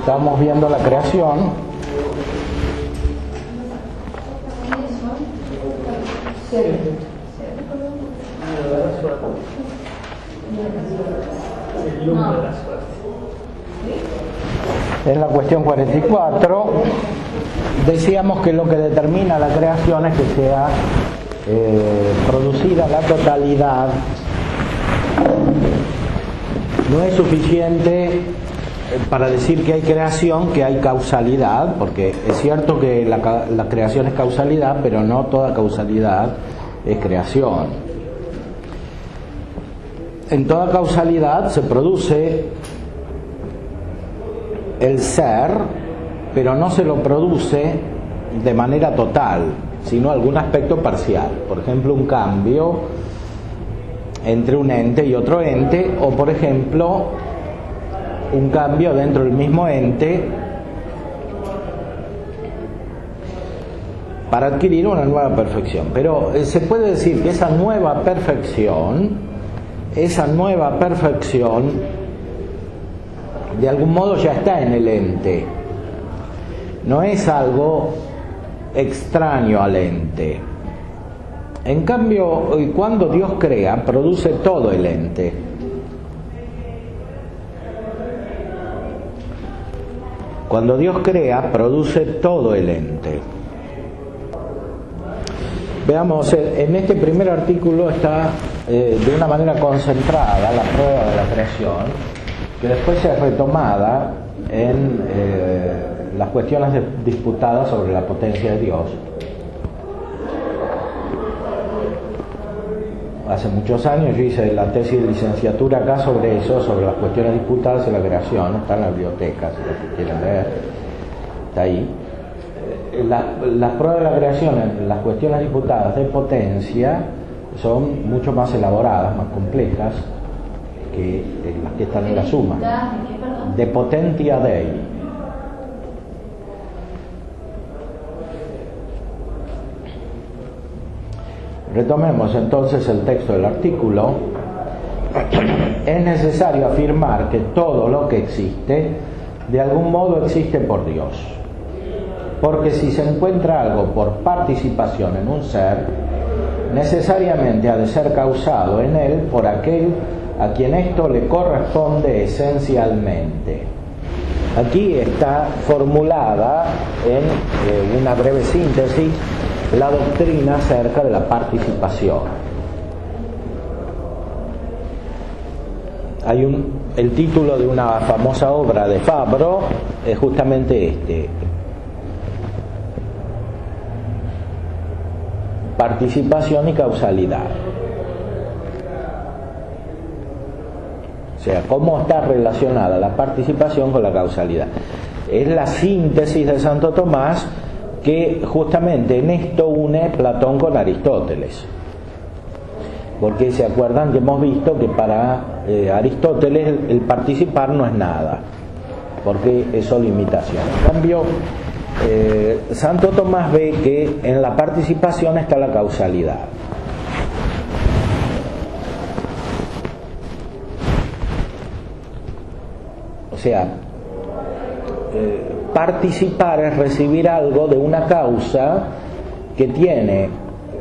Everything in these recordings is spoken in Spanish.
Estamos viendo la creación. En la cuestión 44 decíamos que lo que determina la creación es que sea producida la totalidad. No es suficiente para decir que hay creación, que hay causalidad, porque es cierto que la creación es causalidad, pero no toda causalidad es creación. En toda causalidad se produce el ser, pero no se lo produce de manera total, sino algún aspecto parcial. Por ejemplo, un cambio entre un ente y otro ente, o por ejemplo, un cambio dentro del mismo ente para adquirir una nueva perfección. Pero se puede decir que esa nueva perfección de algún modo ya está en el ente, no es algo extraño al ente. En cambio, cuando Dios crea, produce todo el ente. Cuando Dios crea, produce todo el ente. Veamos, en este primer artículo está de una manera concentrada la prueba de la creación, que después es retomada en las cuestiones disputadas sobre la potencia de Dios. Hace muchos años yo hice la tesis de licenciatura acá sobre eso, sobre las cuestiones disputadas en la creación. Está en la biblioteca, si lo quieren leer, está ahí. Las pruebas de la creación, las cuestiones disputadas de potencia, son mucho más elaboradas, más complejas que las que están en la suma. De potentia Dei. Retomemos entonces el texto del artículo. Es necesario afirmar que todo lo que existe, de algún modo existe por Dios. Porque si se encuentra algo por participación en un ser, necesariamente ha de ser causado en él por aquel a quien esto le corresponde esencialmente. Aquí está formulada en una breve síntesis la doctrina acerca de la participación. El título de una famosa obra de Fabro es justamente este: Participación y causalidad. O sea, cómo está relacionada la participación con la causalidad. Es la síntesis de Santo Tomás, que justamente en esto une Platón con Aristóteles. Porque se acuerdan que hemos visto que para Aristóteles el participar no es nada, porque es solo imitación. En cambio, Santo Tomás ve que en la participación está la causalidad. O sea, participar es recibir algo de una causa que tiene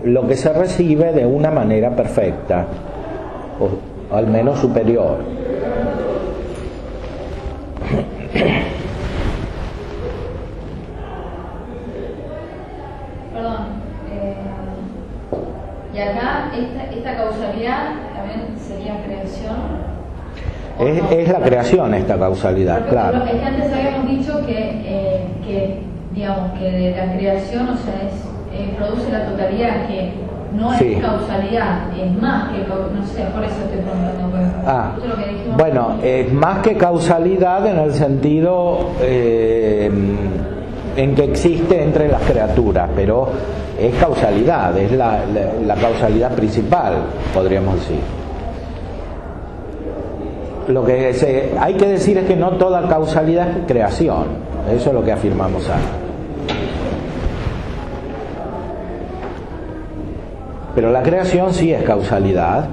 lo que se recibe de una manera perfecta, o al menos superior. Perdón, y acá esta causalidad también sería creación. Es la creación esta causalidad. Porque, claro. Es que antes habíamos dicho que digamos que de la creación, o sea, produce la totalidad, que no es sí. Causalidad, es más que no sé, por eso estoy preguntando. Pues, lo que dijimos bueno, es más que causalidad en el sentido en que existe entre las criaturas, pero es causalidad, es la causalidad principal, podríamos decir. Lo que hay que decir es que no toda causalidad es creación. Eso es lo que afirmamos antes. Pero la creación sí es causalidad.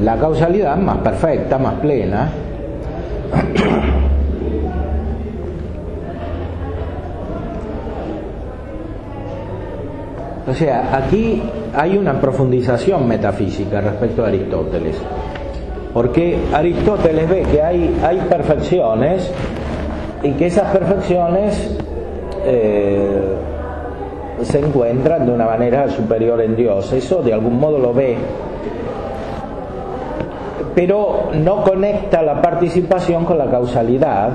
La causalidad más perfecta, más plena. O sea, aquí hay una profundización metafísica respecto a Aristóteles, porque Aristóteles ve que hay perfecciones y que esas perfecciones se encuentran de una manera superior en Dios. Eso de algún modo lo ve, pero no conecta la participación con la causalidad,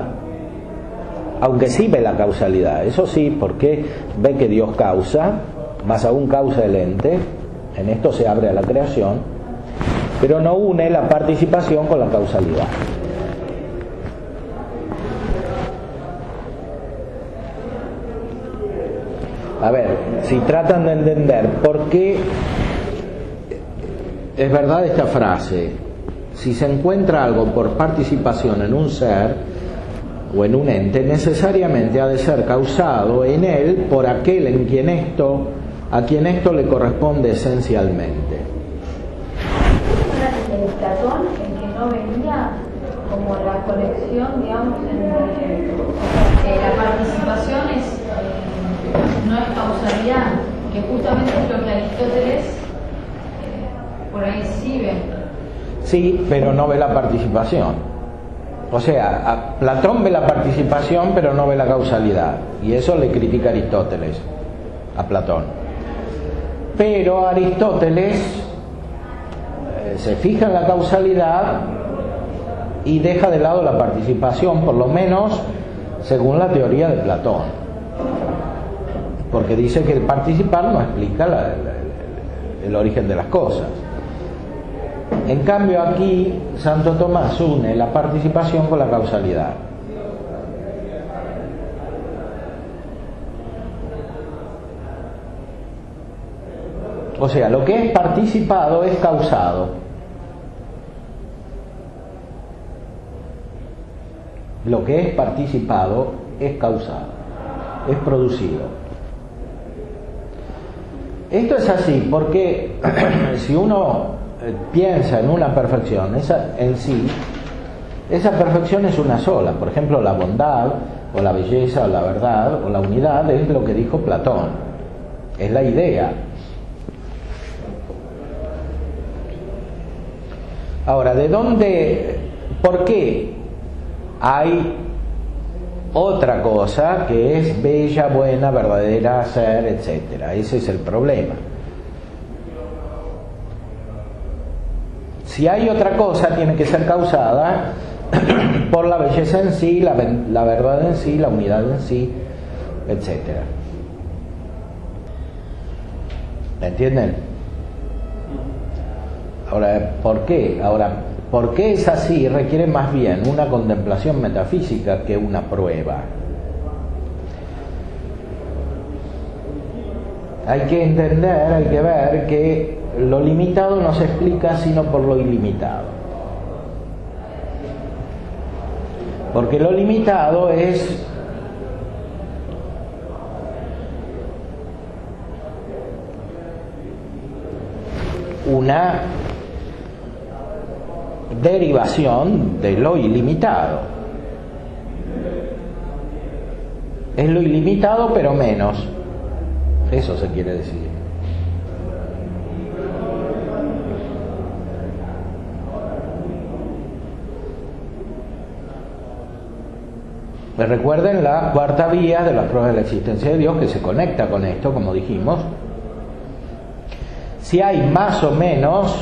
aunque sí ve la causalidad, eso sí, porque ve que Dios causa, más aún causa el ente, en esto se abre a la creación, pero no une la participación con la causalidad. A ver, si tratan de entender por qué es verdad esta frase, si se encuentra algo por participación en un ser o en un ente, necesariamente ha de ser causado en él por aquel a quien esto le corresponde esencialmente. En Platón, en que no venía como la conexión, digamos, la participación no es causalidad, que justamente es lo que Aristóteles por ahí sí ve. Sí, pero no ve la participación. O sea, a Platón ve la participación, pero no ve la causalidad. Y eso le critica Aristóteles a Platón. Pero Aristóteles se fija en la causalidad y deja de lado la participación, por lo menos según la teoría de Platón. Porque dice que el participar no explica el origen de las cosas. En cambio aquí Santo Tomás une la participación con la causalidad. O sea, lo que es participado es causado. Lo que es participado es causado, es producido. Esto es así porque si uno piensa en una perfección, en sí, esa perfección es una sola. Por ejemplo, la bondad, o la belleza, o la verdad, o la unidad, es lo que dijo Platón. Es la idea. Ahora, por qué hay otra cosa que es bella, buena, verdadera, ser, etcétera? Ese es el problema. Si hay otra cosa, tiene que ser causada por la belleza en sí, la verdad en sí, la unidad en sí, etcétera. ¿Me entienden? Ahora, ¿por qué? ¿Por qué es así? Requiere más bien una contemplación metafísica que una prueba. Hay que entender, hay que ver que lo limitado no se explica sino por lo ilimitado. Porque lo limitado es una derivación de lo ilimitado. Es lo ilimitado pero menos. Eso se quiere decir. Recuerden la cuarta vía de las pruebas de la existencia de Dios, que se conecta con esto, como dijimos. Si hay más o menos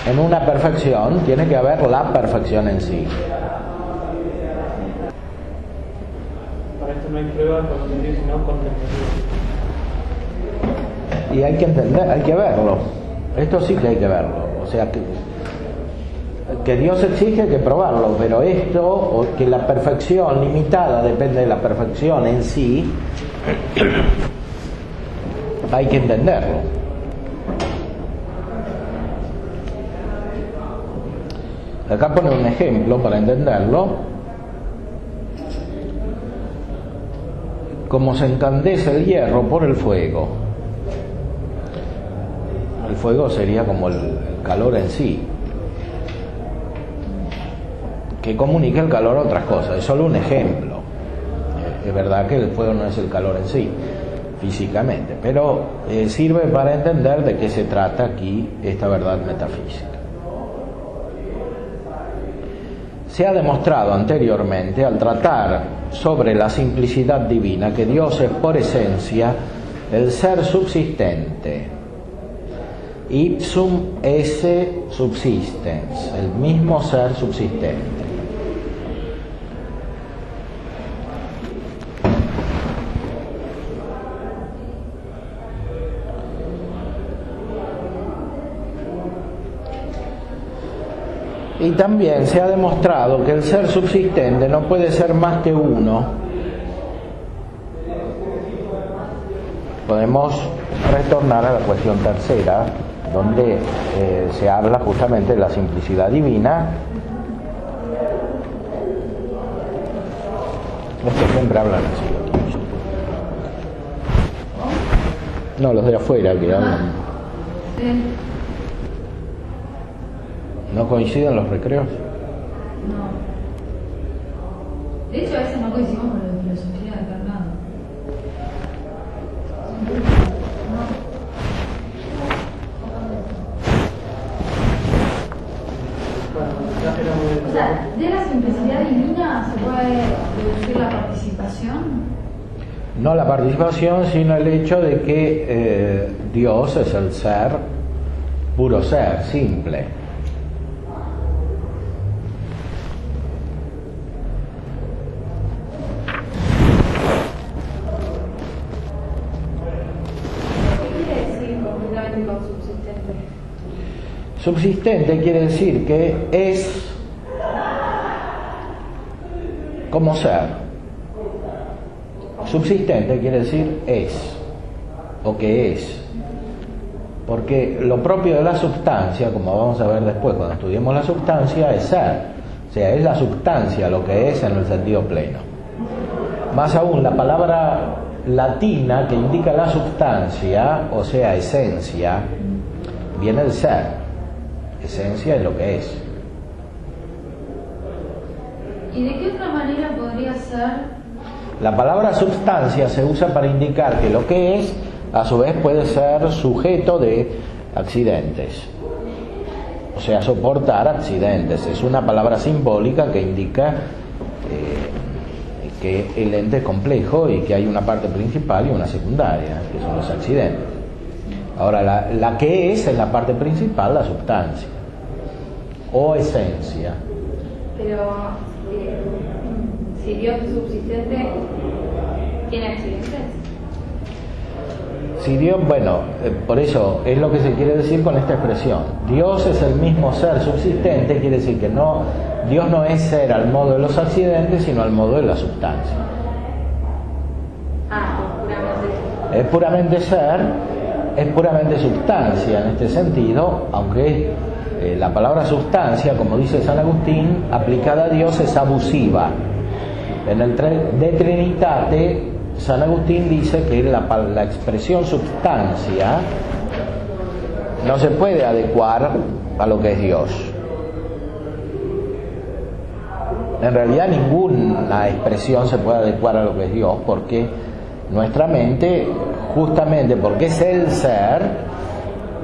en una perfección, tiene que haber la perfección en sí. Para esto no hay prueba cognitiva, sino contemplativa. Y hay que entender, hay que verlo. Esto sí que hay que verlo. O sea, que Dios existe hay que probarlo, pero esto, o que la perfección limitada depende de la perfección en sí, hay que entenderlo. Acá pone un ejemplo para entenderlo. Como se encandece el hierro por el fuego. El fuego sería como el calor en sí, que comunica el calor a otras cosas. Es solo un ejemplo. Es verdad que el fuego no es el calor en sí. físicamente, pero sirve para entender de qué se trata aquí esta verdad metafísica. Se ha demostrado anteriormente, al tratar sobre la simplicidad divina, que Dios es por esencia el ser subsistente, ipsum esse subsistens, el mismo ser subsistente. Y también se ha demostrado que el ser subsistente no puede ser más que uno. Podemos retornar a la cuestión tercera, donde se habla justamente de la simplicidad divina. Los que siempre hablan así. No, los de afuera que hablan. ¿No coinciden los recreos? No. De hecho, a veces no coincidimos con lo de filosofía de Fernando. O sea, de la simplicidad divina se puede deducir la participación. No la participación, sino el hecho de que Dios es el ser, puro ser, simple. Subsistente quiere decir que es como ser. Subsistente quiere decir es, o que es. Porque lo propio de la substancia, como vamos a ver después cuando estudiemos la substancia, es ser. O sea, es la substancia lo que es en el sentido pleno. Más aún, la palabra latina que indica la substancia, o sea, esencia, viene del ser. Esencia es lo que es. ¿Y de qué otra manera podría ser? La palabra substancia se usa para indicar que lo que es, a su vez, puede ser sujeto de accidentes. O sea, soportar accidentes. Es una palabra simbólica que indica que el ente es complejo y que hay una parte principal y una secundaria, que son los accidentes. Ahora, la que es la parte principal, la substancia o esencia. Pero si Dios es subsistente, ¿tiene accidentes? Si Dios, bueno, por eso es lo que se quiere decir con esta expresión. Dios es el mismo ser subsistente, quiere decir que no, Dios no es ser al modo de los accidentes, sino al modo de la substancia. Puramente. Es puramente ser, es puramente substancia en este sentido, aunque la palabra substancia, como dice San Agustín, aplicada a Dios es abusiva. En el De Trinitate, San Agustín dice que la expresión substancia no se puede adecuar a lo que es Dios. En realidad ninguna expresión se puede adecuar a lo que es Dios, porque nuestra mente, justamente porque es el ser,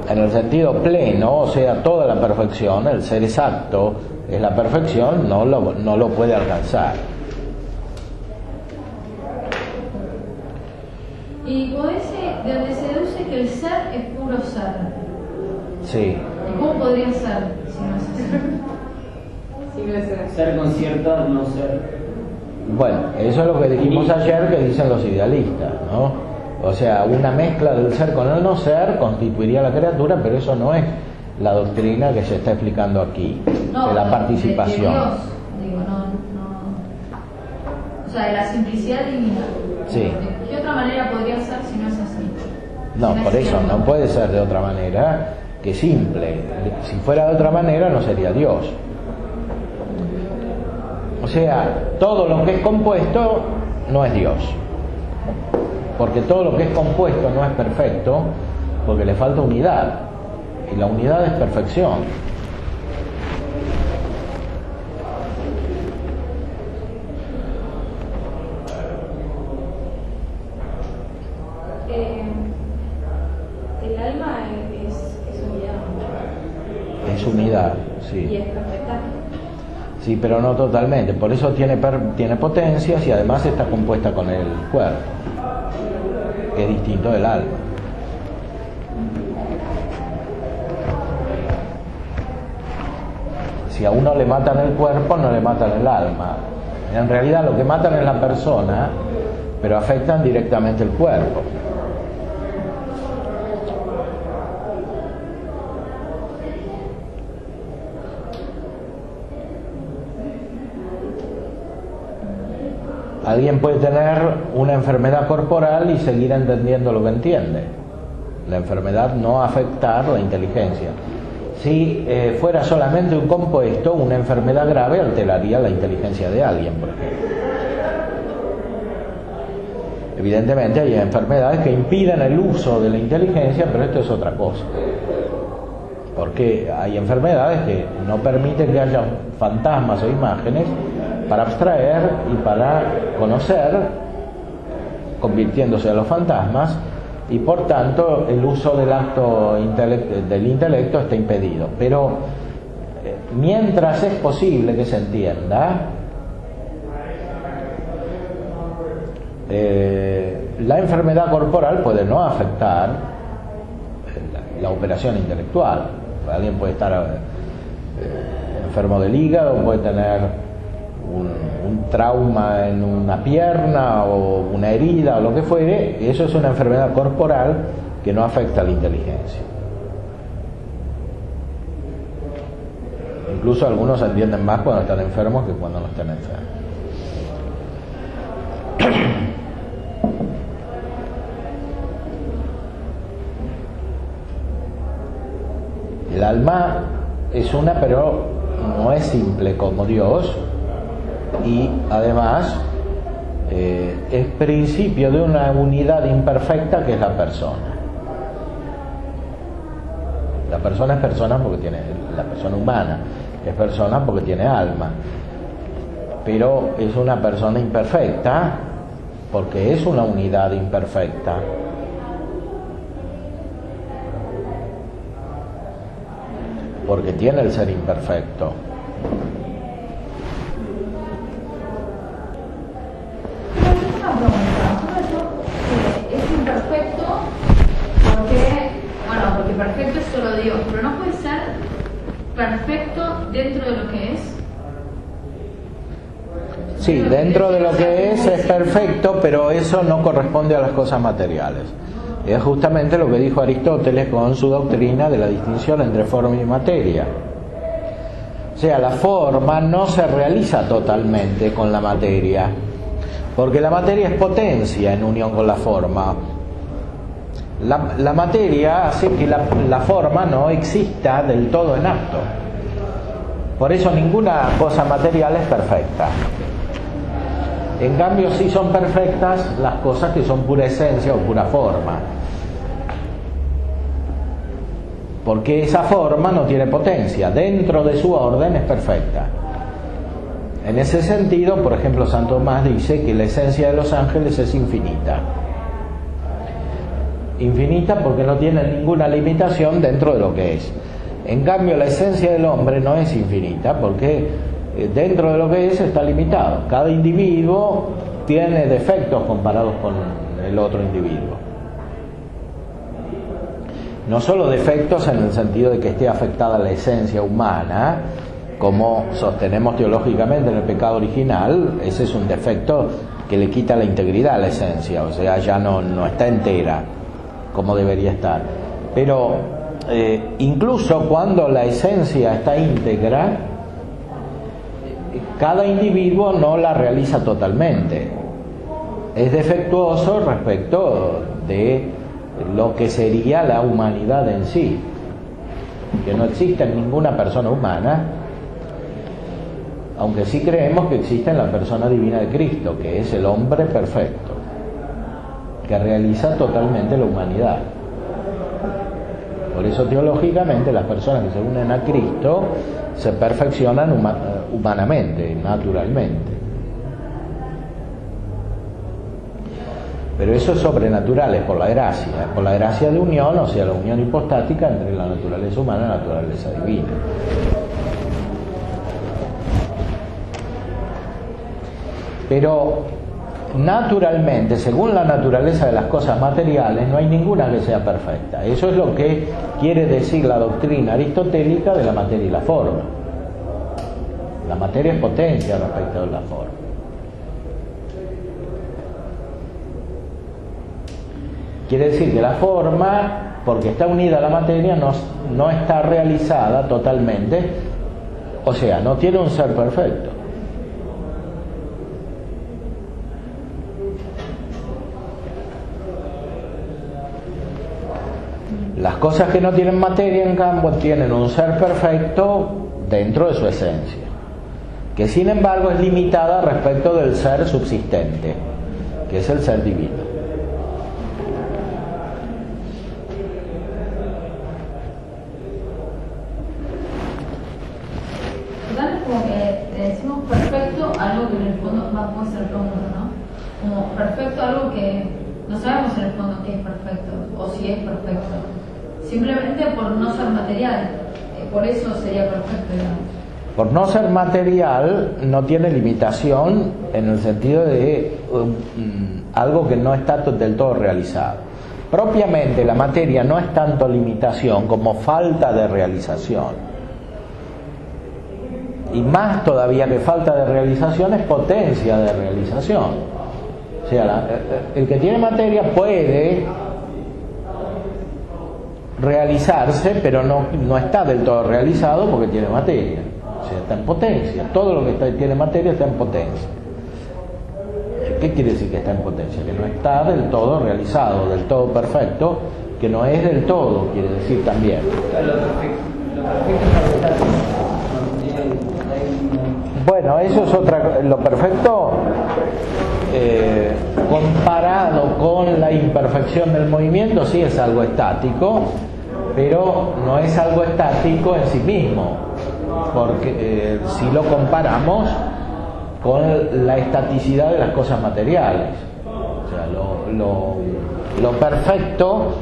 en el sentido pleno, o sea, toda la perfección, el ser exacto es la perfección, no lo puede alcanzar. Y de donde se deduce que el ser es puro ser. Sí. ¿Y cómo podría ser si no es así? Ser con cierta no ser. Bueno, eso es lo que dijimos ayer que dicen los idealistas, ¿no? O sea, una mezcla del ser con el no ser constituiría la criatura, pero eso no es la doctrina que se está explicando aquí, No, de la participación. De Dios, digo, no. O sea, de la simplicidad divina. Sí. ¿De qué otra manera podría ser si no es así? No, Si por es eso cierto. no puede ser de otra manera que simple. Si fuera de otra manera no sería Dios. O sea, todo lo que es compuesto no es Dios. Porque todo lo que es compuesto no es perfecto, porque le falta unidad. Y la unidad es perfección. es unidad, y sí. es perfecta. Sí, pero no totalmente. Por eso tiene potencias y además está compuesta con el cuerpo, que es distinto del alma. Si a uno le matan el cuerpo, no le matan el alma. En realidad lo que matan es la persona, pero afectan directamente el cuerpo. Alguien puede tener una enfermedad corporal y seguir entendiendo lo que entiende. La enfermedad no afectar la inteligencia. Si fuera solamente un compuesto, una enfermedad grave alteraría la inteligencia de alguien, por ejemplo. Evidentemente hay enfermedades que impiden el uso de la inteligencia, pero esto es otra cosa. Porque hay enfermedades que no permiten que haya fantasmas o imágenes para abstraer y para conocer, convirtiéndose a los fantasmas, y por tanto el uso del acto del intelecto está impedido. Pero mientras es posible que se entienda, la enfermedad corporal puede no afectar la operación intelectual. Alguien puede estar enfermo del hígado, puede tener un trauma en una pierna o una herida o lo que fuere, y eso es una enfermedad corporal que no afecta a la inteligencia. Incluso algunos entienden más cuando están enfermos que cuando no están enfermos. El alma es una, pero no es simple como Dios, y además es principio de una unidad imperfecta que es la persona. La persona es persona porque tiene, la persona humana es persona porque tiene alma, pero es una persona imperfecta porque es una unidad imperfecta. Porque tiene el ser imperfecto. Una pregunta, es imperfecto porque perfecto es solo Dios, pero no puede ser perfecto dentro de lo que es. Sí, dentro de lo que es perfecto, pero eso no corresponde a las cosas materiales. Es justamente lo que dijo Aristóteles con su doctrina de la distinción entre forma y materia. O sea, la forma no se realiza totalmente con la materia, porque la materia es potencia en unión con la forma. La materia hace que la forma no exista del todo en acto. Por eso ninguna cosa material es perfecta. En cambio, sí son perfectas las cosas que son pura esencia o pura forma. Porque esa forma no tiene potencia. Dentro de su orden es perfecta. En ese sentido, por ejemplo, Santo Tomás dice que la esencia de los ángeles es infinita. Infinita porque no tiene ninguna limitación dentro de lo que es. En cambio, la esencia del hombre no es infinita porque dentro de lo que es está limitado. Cada individuo tiene defectos comparados con el otro individuo. No solo defectos en el sentido de que esté afectada la esencia humana, como sostenemos teológicamente en el pecado original. Ese es un defecto que le quita la integridad a la esencia, o sea, ya no está entera como debería estar. Pero incluso cuando la esencia está íntegra, cada individuo no la realiza totalmente. Es defectuoso respecto de lo que sería la humanidad en sí, que no existe en ninguna persona humana, aunque sí creemos que existe en la persona divina de Cristo, que es el hombre perfecto, que realiza totalmente la humanidad. Por eso teológicamente las personas que se unen a Cristo se perfeccionan humanamente, naturalmente. Pero eso es sobrenatural, es por la gracia de unión, o sea, la unión hipostática entre la naturaleza humana y la naturaleza divina. Pero naturalmente, según la naturaleza de las cosas materiales, no hay ninguna que sea perfecta. Eso es lo que quiere decir la doctrina aristotélica de la materia y la forma. La materia es potencia respecto de la forma. Quiere decir que la forma, porque está unida a la materia, no está realizada totalmente, o sea, no tiene un ser perfecto. Las cosas que no tienen materia, en cambio, tienen un ser perfecto dentro de su esencia, que sin embargo es limitada respecto del ser subsistente, que es el ser divino. Como que decimos perfecto algo que en el fondo puede ser común, ¿no? Como perfecto algo que no sabemos en el fondo qué es perfecto o si es perfecto, simplemente por no ser material, por eso sería perfecto, digamos. Por no ser material no tiene limitación en el sentido de algo que no está del todo realizado. Propiamente la materia no es tanto limitación como falta de realización. Y más todavía que falta de realización es potencia de realización. O sea, el que tiene materia puede realizarse, pero no está del todo realizado porque tiene materia. O sea, está en potencia. Todo lo que tiene materia está en potencia. ¿Qué quiere decir que está en potencia? Que no está del todo realizado, del todo perfecto, que no es del todo, quiere decir también. Bueno, eso es otra. Lo perfecto, comparado con la imperfección del movimiento, sí es algo estático, pero no es algo estático en sí mismo, porque si lo comparamos con la estaticidad de las cosas materiales, o sea, lo perfecto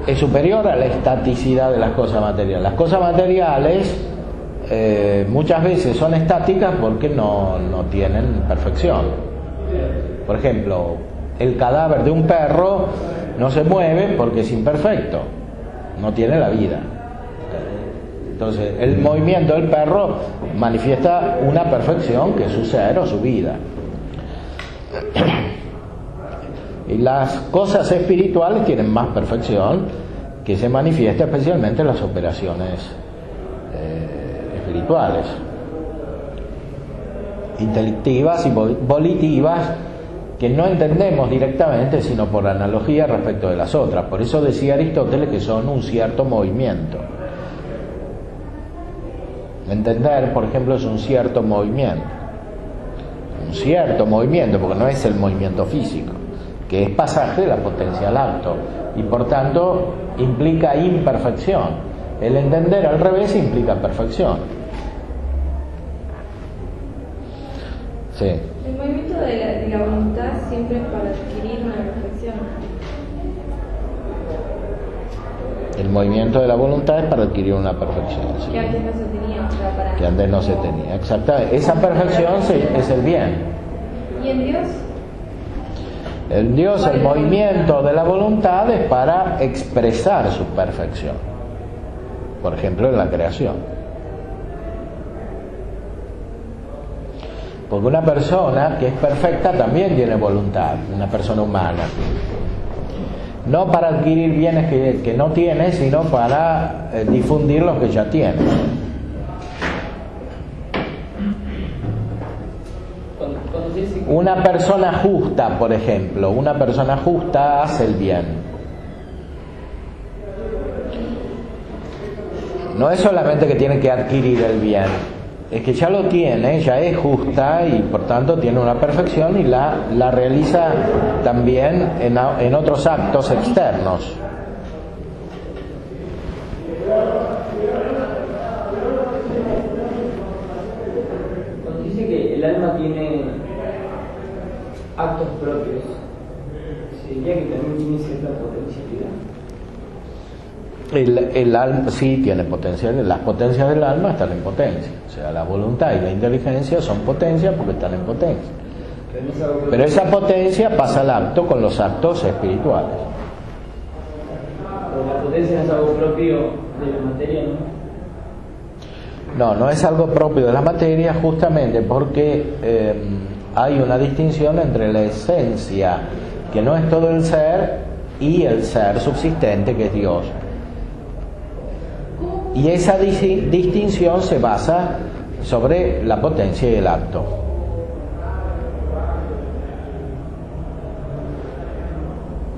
es superior a la estaticidad de las cosas materiales. Las cosas materiales muchas veces son estáticas porque no tienen perfección. Por ejemplo, el cadáver de un perro no se mueve porque es imperfecto, no tiene la vida. Entonces, el movimiento del perro manifiesta una perfección que es su ser o su vida. Y las cosas espirituales tienen más perfección, que se manifiesta especialmente en las operaciones espirituales, intelectivas y volitivas, que no entendemos directamente sino por analogía respecto de las otras. Por eso decía Aristóteles que son un cierto movimiento. Entender, por ejemplo, es un cierto movimiento, porque no es el movimiento físico, que es pasaje de la potencia al acto y por tanto implica imperfección. El entender al revés implica perfección. Sí. El movimiento de la voluntad siempre es para adquirir una perfección. El movimiento de la voluntad es para adquirir una perfección. Sí. Que antes no se tenía. Que antes no se tenía. Exactamente. Esa perfección es el bien. ¿Y en Dios? En Dios el movimiento de la voluntad es para expresar su perfección. Por ejemplo, en la creación. Porque una persona que es perfecta también tiene voluntad, una persona humana. No para adquirir bienes que no tiene, sino para difundir los que ya tiene. Una persona justa, por ejemplo, una persona justa hace el bien. No es solamente que tiene que adquirir el bien, es que ya lo tiene, ya es justa y por tanto tiene una perfección y la realiza también en otros actos externos. Cuando dice que el alma tiene actos propios, se diría que también tiene cierta potencialidad. El alma sí tiene potencial, las potencias del alma están en potencia, o sea, la voluntad y la inteligencia son potencias porque están en potencia. Pero esa potencia pasa al acto con los actos espirituales. Pero la potencia no es algo propio de la materia, ¿no? No es algo propio de la materia, justamente porque hay una distinción entre la esencia, que no es todo el ser, y el ser subsistente, que es Dios. Y esa distinción se basa sobre la potencia y el acto.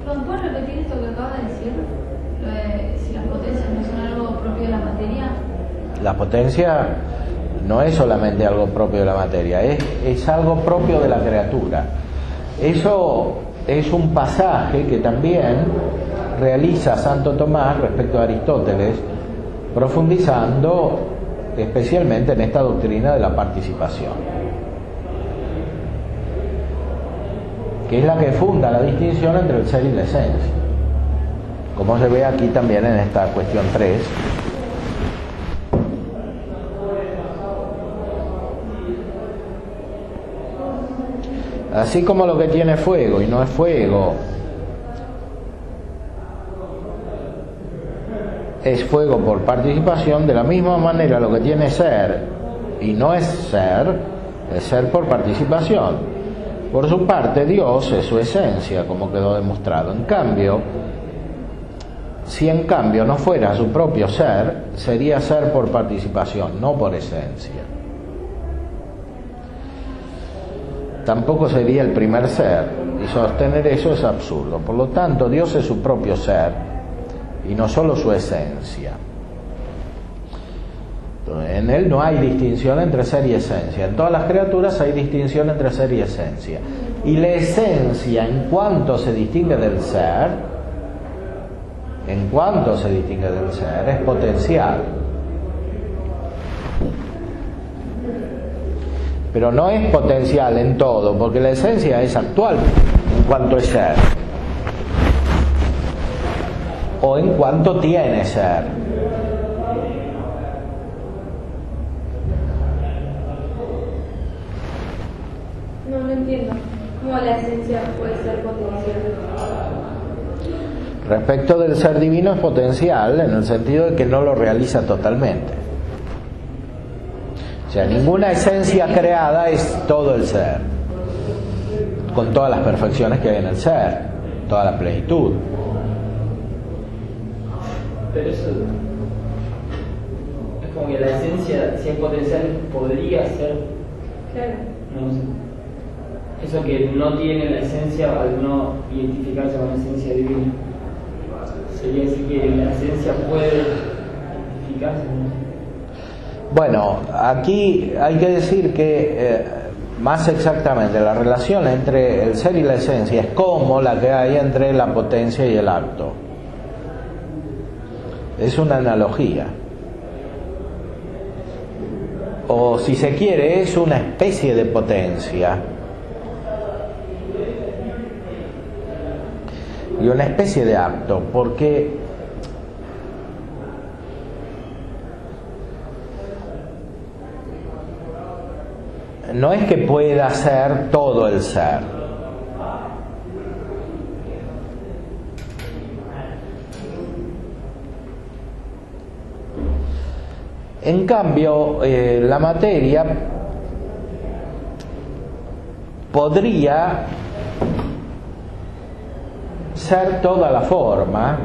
¿Puedes repetir esto que acabas de decir? Si las potencias no son algo propio de la materia. La potencia no es solamente algo propio de la materia, es algo propio de la criatura. Eso es un pasaje que también realiza Santo Tomás respecto a Aristóteles, profundizando especialmente en esta doctrina de la participación, que es la que funda la distinción entre el ser y la esencia, como se ve aquí también en esta cuestión 3. Así como lo que tiene fuego y no es fuego es fuego por participación, de la misma manera lo que tiene ser y no es ser por participación. Por su parte, Dios es su esencia, como quedó demostrado. En cambio, si en cambio no fuera su propio ser, sería ser por participación, no por esencia. Tampoco sería el primer ser, y sostener eso es absurdo. Por lo tanto, Dios es su propio ser y no solo su esencia. En Él no hay distinción entre ser y esencia. En todas las criaturas hay distinción entre ser y esencia. Y la esencia, en cuanto se distingue del ser, es potencial. Pero no es potencial en todo, porque la esencia es actual en cuanto es ser, o en cuanto tiene ser. No entiendo. ¿Cómo la esencia puede ser potencial? Respecto del ser divino es potencial en el sentido de que no lo realiza totalmente. O sea, ninguna esencia creada es todo el ser, con todas las perfecciones que hay en el ser, toda la plenitud. Pero eso es como que la esencia, si es potencial, podría ser. Claro. No sé. Eso que no tiene la esencia al no identificarse con la esencia divina. Sería decir que la esencia puede identificarse, ¿no? Bueno, aquí hay que decir que más exactamente la relación entre el ser y la esencia es como la que hay entre la potencia y el acto. Es una analogía. O si se quiere, es una especie de potencia. Y una especie de acto, porque no es que pueda ser todo el ser. En cambio, la materia podría ser toda la forma,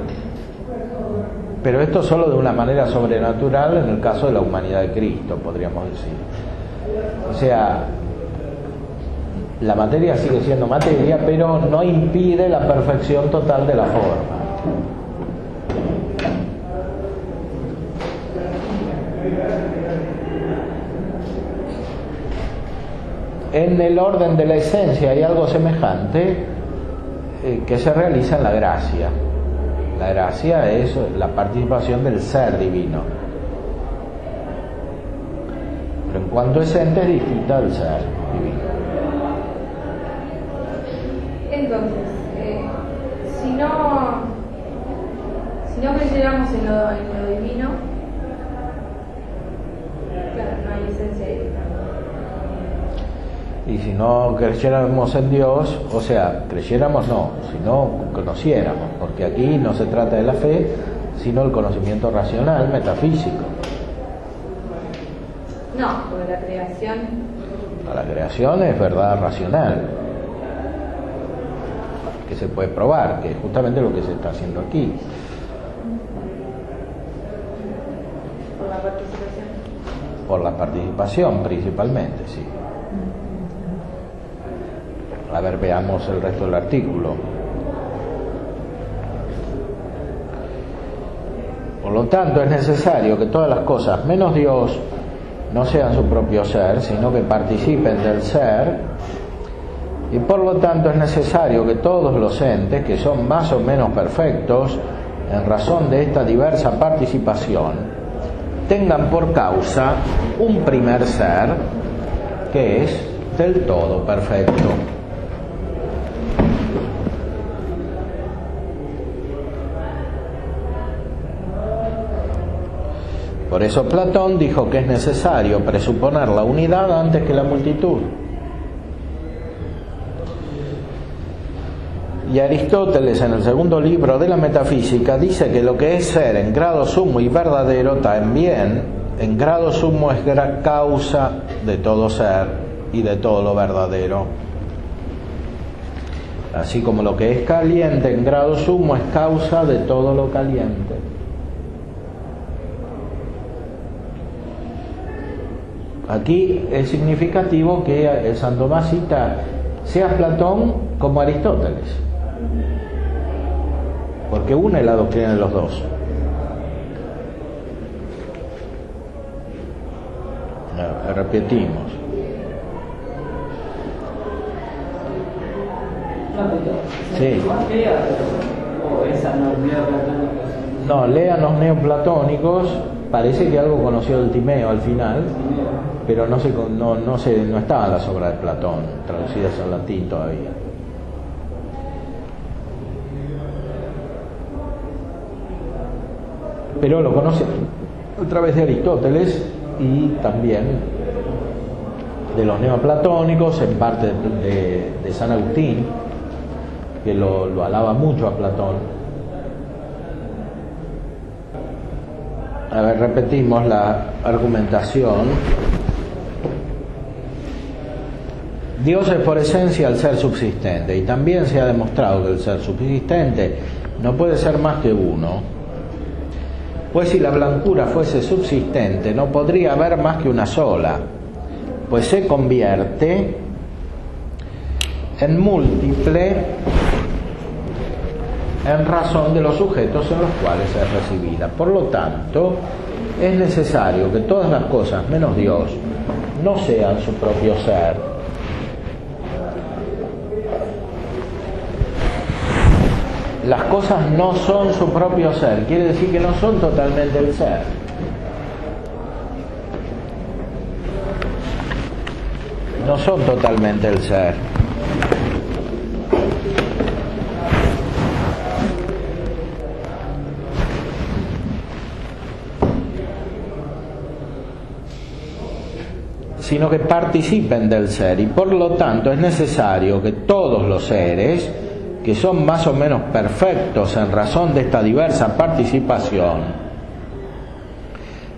pero esto solo de una manera sobrenatural en el caso de la humanidad de Cristo, podríamos decir. O sea, la materia sigue siendo materia, pero no impide la perfección total de la forma. En el orden de la esencia hay algo semejante que se realiza en la gracia. La gracia es la participación del ser divino, pero en cuanto es ente es distinta del ser divino. Entonces, si no creyéramos en lo divino, claro, no hay esencia divina. Y si no creyéramos en Dios, o sea, creyéramos no, si no conociéramos, porque aquí no se trata de la fe, sino el conocimiento racional, metafísico. No, porque la creación... La creación es verdad racional, que se puede probar, que es justamente lo que se está haciendo aquí. Por la participación. Por la participación principalmente, sí. A ver, veamos el resto del artículo. Por lo tanto, es necesario que todas las cosas, menos Dios, no sean su propio ser, sino que participen del ser, y por lo tanto es necesario que todos los entes, que son más o menos perfectos, en razón de esta diversa participación, tengan por causa un primer ser, que es del todo perfecto. Por eso Platón dijo que es necesario presuponer la unidad antes que la multitud. Y Aristóteles, en el segundo libro de la Metafísica, dice que lo que es ser en grado sumo y verdadero, también en grado sumo es causa de todo ser y de todo lo verdadero. Así como lo que es caliente en grado sumo es causa de todo lo caliente. Aquí es significativo que San Tomás cita sea Platón como Aristóteles, porque une la doctrina de los dos. Repetimos. Sí. No, lean los neoplatónicos. Parece que algo conoció el Timeo al final, pero no estaban las obras de Platón traducidas al latín todavía. Pero lo conoce a través de Aristóteles y también de los neoplatónicos, en parte de San Agustín, que lo alaba mucho a Platón. A ver, repetimos la argumentación. Dios es por esencia el ser subsistente, y también se ha demostrado que el ser subsistente no puede ser más que uno, pues si la blancura fuese subsistente no podría haber más que una sola, pues se convierte en múltiple en razón de los sujetos en los cuales es recibida. Por lo tanto, es necesario que todas las cosas, menos Dios, no sean su propio ser. Las cosas no son su propio ser, quiere decir que no son totalmente el ser. No son totalmente el ser. Sino que participen del ser, y por lo tanto es necesario que todos los seres, que son más o menos perfectos en razón de esta diversa participación,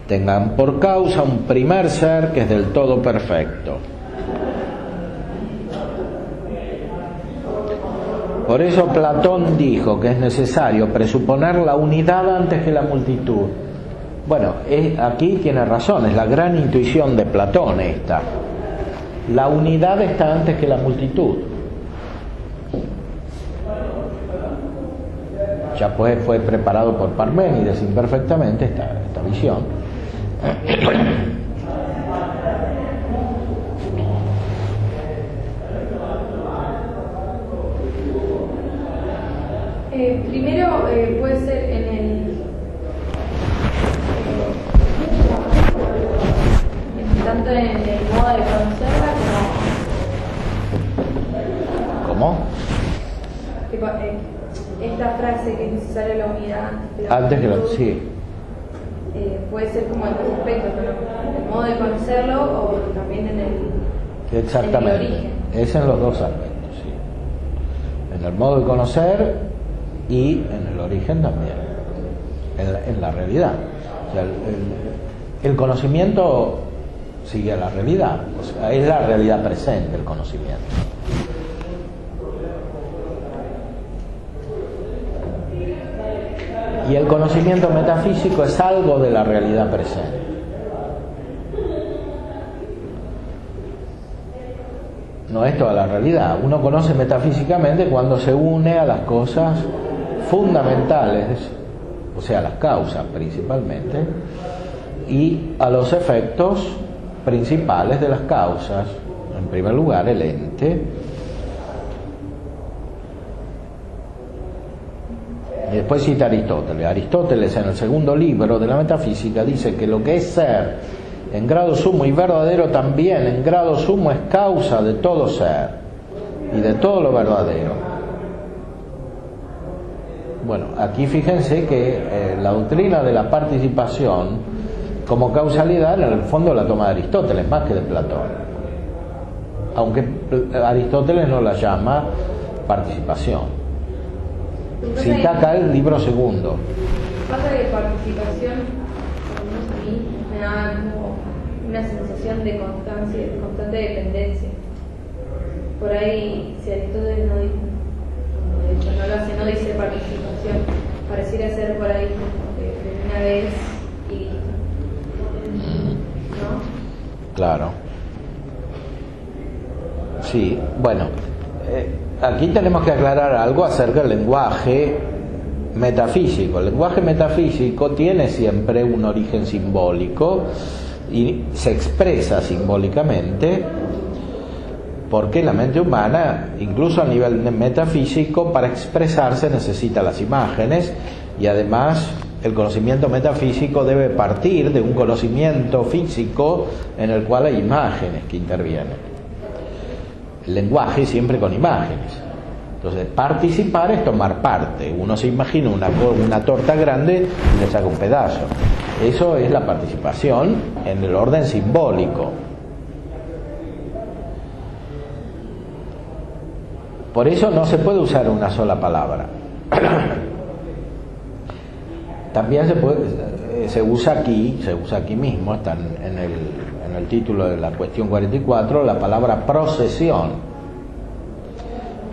tengan por causa un primer ser que es del todo perfecto. Por eso Platón dijo que es necesario presuponer la unidad antes que la multitud. Bueno, aquí tiene razón, es la gran intuición de Platón esta. La unidad está antes que la multitud. Ya pues fue preparado por Parménides imperfectamente esta visión. Primero puede ser tanto en el modo de conocerla ¿Cómo? tipo, esta frase que es necesaria la unidad Antes que lo... Sí. Puede ser como en dos aspectos, ¿no? En el modo de conocerlo o también en el, Exactamente. en el origen. Es en los dos aspectos, sí. En el modo de conocer y en el origen también. En la realidad. O sea, el conocimiento sigue a la realidad. O sea, es la realidad presente el conocimiento. Y el conocimiento metafísico es algo de la realidad presente. No es toda la realidad. Uno conoce metafísicamente cuando se une a las cosas fundamentales, o sea, a las causas principalmente, y a los efectos principales de las causas. En primer lugar, el ente. Y después cita Aristóteles. Aristóteles, en el segundo libro de la Metafísica, dice que lo que es ser en grado sumo y verdadero también en grado sumo es causa de todo ser y de todo lo verdadero. Bueno, aquí fíjense que la doctrina de la participación como causalidad en el fondo la toma de Aristóteles más que de Platón, aunque Aristóteles no la llama participación. Cita acá el libro segundo. Pasa que participación, por lo menos a mí, me da como una sensación de constancia, de constante dependencia. Por ahí, si Aristóteles no dice, de hecho no lo hace, no dice participación, pareciera ser por ahí como de una vez y listo. ¿No? Claro. Sí, bueno. Aquí tenemos que aclarar algo acerca del lenguaje metafísico. El lenguaje metafísico tiene siempre un origen simbólico y se expresa simbólicamente porque la mente humana, incluso a nivel metafísico, para expresarse necesita las imágenes y además el conocimiento metafísico debe partir de un conocimiento físico en el cual hay imágenes que intervienen. El lenguaje siempre con imágenes. Entonces, participar es tomar parte. Uno se imagina una torta grande y le saca un pedazo. Eso es la participación en el orden simbólico. Por eso no se puede usar una sola palabra. También se usa aquí mismo, está en el título de la cuestión 44, la palabra procesión.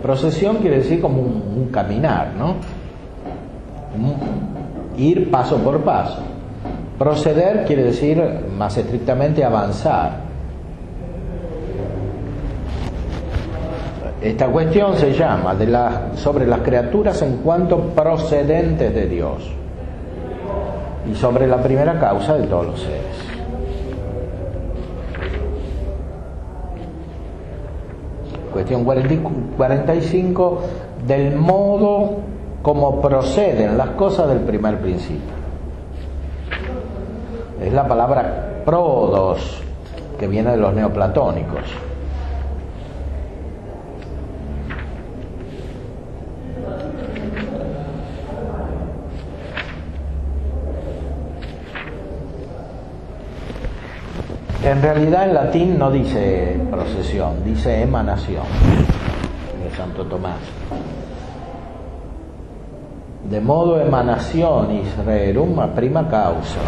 Procesión quiere decir como un caminar, ¿no? Ir paso por paso. Proceder quiere decir más estrictamente avanzar. Esta cuestión se llama sobre las criaturas en cuanto procedentes de Dios y sobre la primera causa de todos los seres. Cuestión 45, del modo como proceden las cosas del primer principio. Es la palabra prodos, que viene de los neoplatónicos. En realidad en latín no dice procesión, dice emanación, de Santo Tomás. De modo emanationis rerum a prima causa.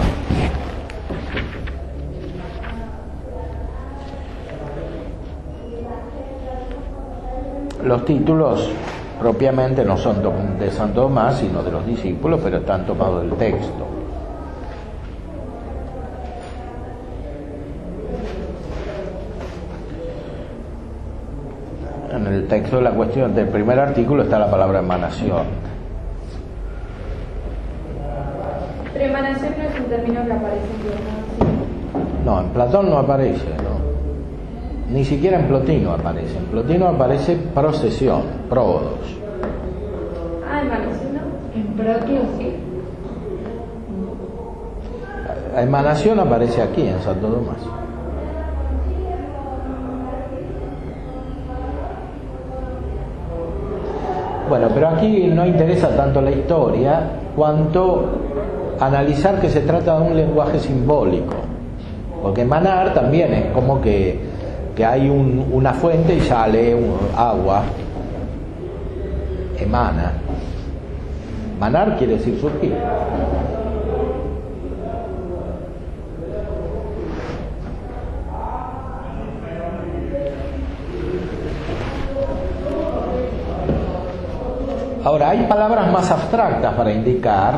Los títulos propiamente no son de Santo Tomás, sino de los discípulos, pero están tomados del texto. En el texto de la cuestión del primer artículo está la palabra emanación. Pero emanación no es un término que aparece en Platón. No, en Platón no aparece, ¿no? Ni siquiera en Plotino aparece. En Plotino aparece procesión, prodos. Ah, emanación no. En Protio sí. La emanación aparece aquí en Santo Tomás. Bueno, pero aquí no interesa tanto la historia cuanto analizar que se trata de un lenguaje simbólico, porque manar también es como que hay una fuente y sale agua, emana. Manar quiere decir surgir. Ahora, hay palabras más abstractas para indicar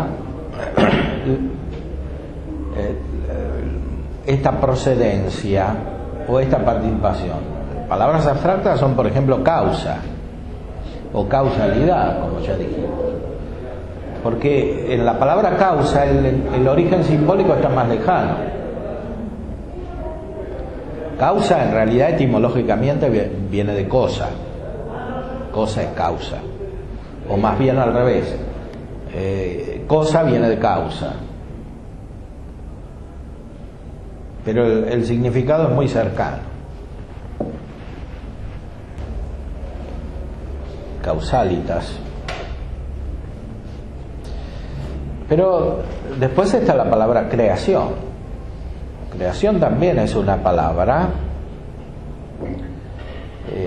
esta procedencia o esta participación. Palabras abstractas son, por ejemplo, causa o causalidad, como ya dijimos. Porque en la palabra causa el origen simbólico está más lejano. Causa en realidad etimológicamente viene de cosa. Cosa es causa. O más bien al revés. Cosa viene de causa. Pero el significado es muy cercano. Causalitas. Pero después está la palabra creación. Creación también es una palabra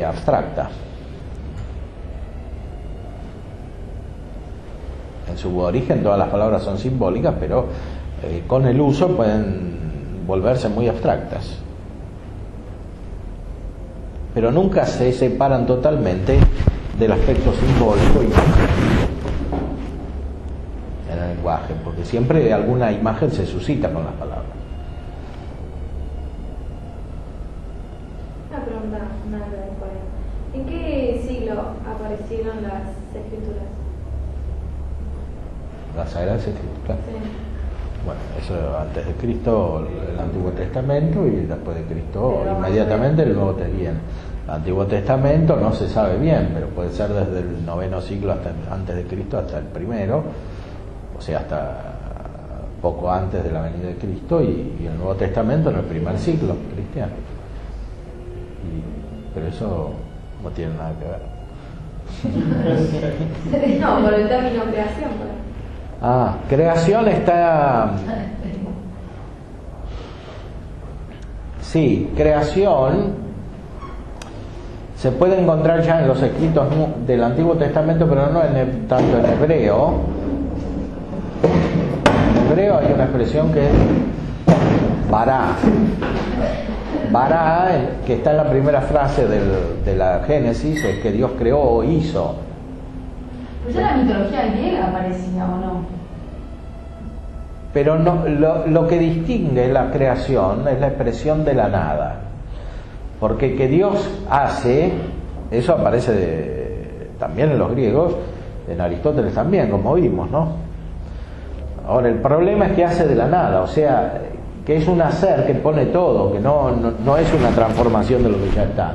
abstracta. En su origen todas las palabras son simbólicas, pero con el uso pueden volverse muy abstractas. Pero nunca se separan totalmente del aspecto simbólico y en el lenguaje, porque siempre alguna imagen se suscita con las palabras. Una pregunta, ¿en qué siglo aparecieron las escrituras? Las Sagradas Escrituras. Sí. Bueno, eso antes de Cristo el Antiguo Testamento y después de Cristo inmediatamente el Nuevo Testamento. El Antiguo Testamento no se sabe bien, pero puede ser desde el 9º siglo hasta antes de Cristo hasta el primero, o sea, hasta poco antes de la venida de Cristo, y el Nuevo Testamento en el primer siglo cristiano. Pero eso no tiene nada que ver. No, por el término creación. Creación está... Sí, creación se puede encontrar ya en los escritos del Antiguo Testamento, pero no tanto en hebreo. En hebreo hay una expresión que es bará. Bará, que está en la primera frase de la Génesis, es que Dios creó o hizo. Pues ya la mitología griega aparecía, ¿o no? Pero no, lo que distingue la creación es la expresión de la nada. Porque que Dios hace, eso aparece también en los griegos, en Aristóteles también, como vimos, ¿no? Ahora, el problema es que hace de la nada, o sea, que es un hacer que pone todo, que no es una transformación de lo que ya está.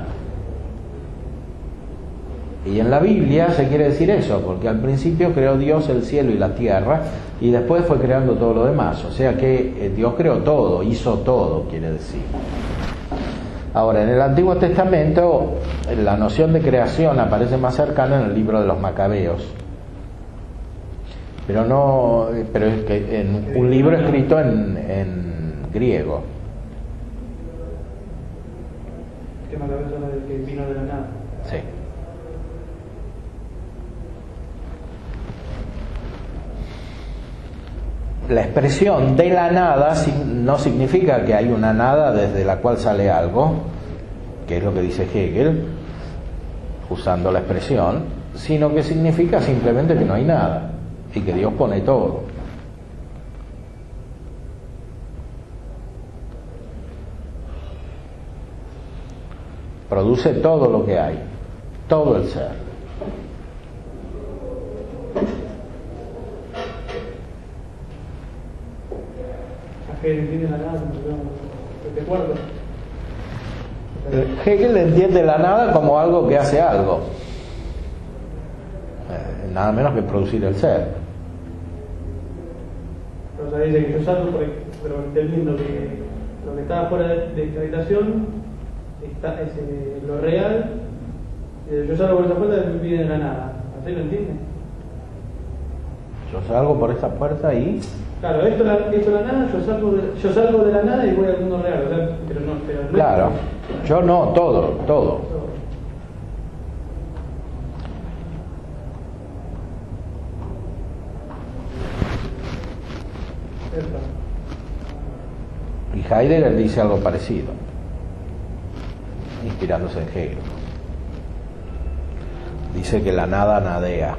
Y en la Biblia se quiere decir eso, porque al principio creó Dios el cielo y la tierra, y después fue creando todo lo demás. O sea que Dios creó todo, hizo todo, quiere decir. Ahora, en el Antiguo Testamento, la noción de creación aparece más cercana en el libro de los Macabeos. Pero es que en un libro escrito en griego. Que Macabeos habla de que vino de la nada. Sí. La expresión de la nada no significa que hay una nada desde la cual sale algo, que es lo que dice Hegel, usando la expresión, sino que significa simplemente que no hay nada y que Dios pone todo. Produce todo lo que hay, todo el ser. Hegel entiende la nada, ¿te acuerdas? Hegel entiende la nada como algo que hace algo, nada menos que producir el ser. Pero o sea, dice que yo salgo, pero entendiendo que lo que está fuera de esta habitación es lo real, yo salgo por esa puerta y viene de la nada. ¿Usted lo entiende? Yo salgo por esa puerta y... Claro, esto es la nada, yo salgo de la nada y voy al mundo real, o sea, pero no Claro, yo no, todo. Y Heidegger dice algo parecido, inspirándose en Hegel. Dice que la nada nadea.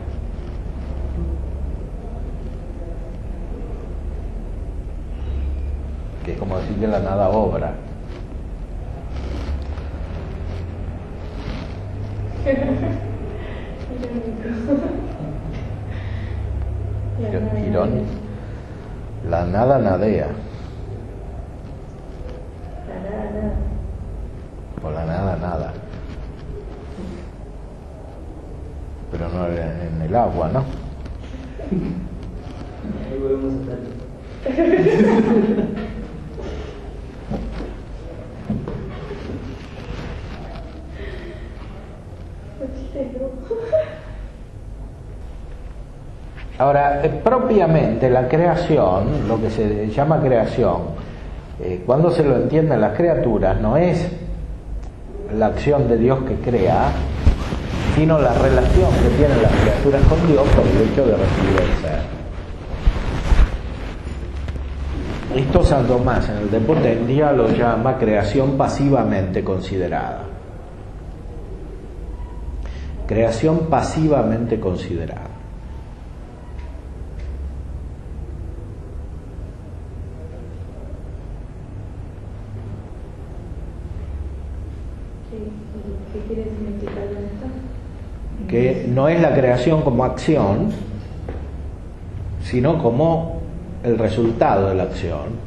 Que es como decir que la nada obra. Irónico. La nada nadea. O la nada nada. Pero no en el agua, ¿no? Ahí volvemos a estar. Ahora, propiamente la creación, lo que se llama creación, cuando se lo entienden las criaturas, no es la acción de Dios que crea, sino la relación que tienen las criaturas con Dios por el hecho de recibir el ser. Esto Santo Tomás en el De Potentia lo llama creación pasivamente considerada. Creación pasivamente considerada. ¿Qué quiere significar esto? Que no es la creación como acción, sino como el resultado de la acción.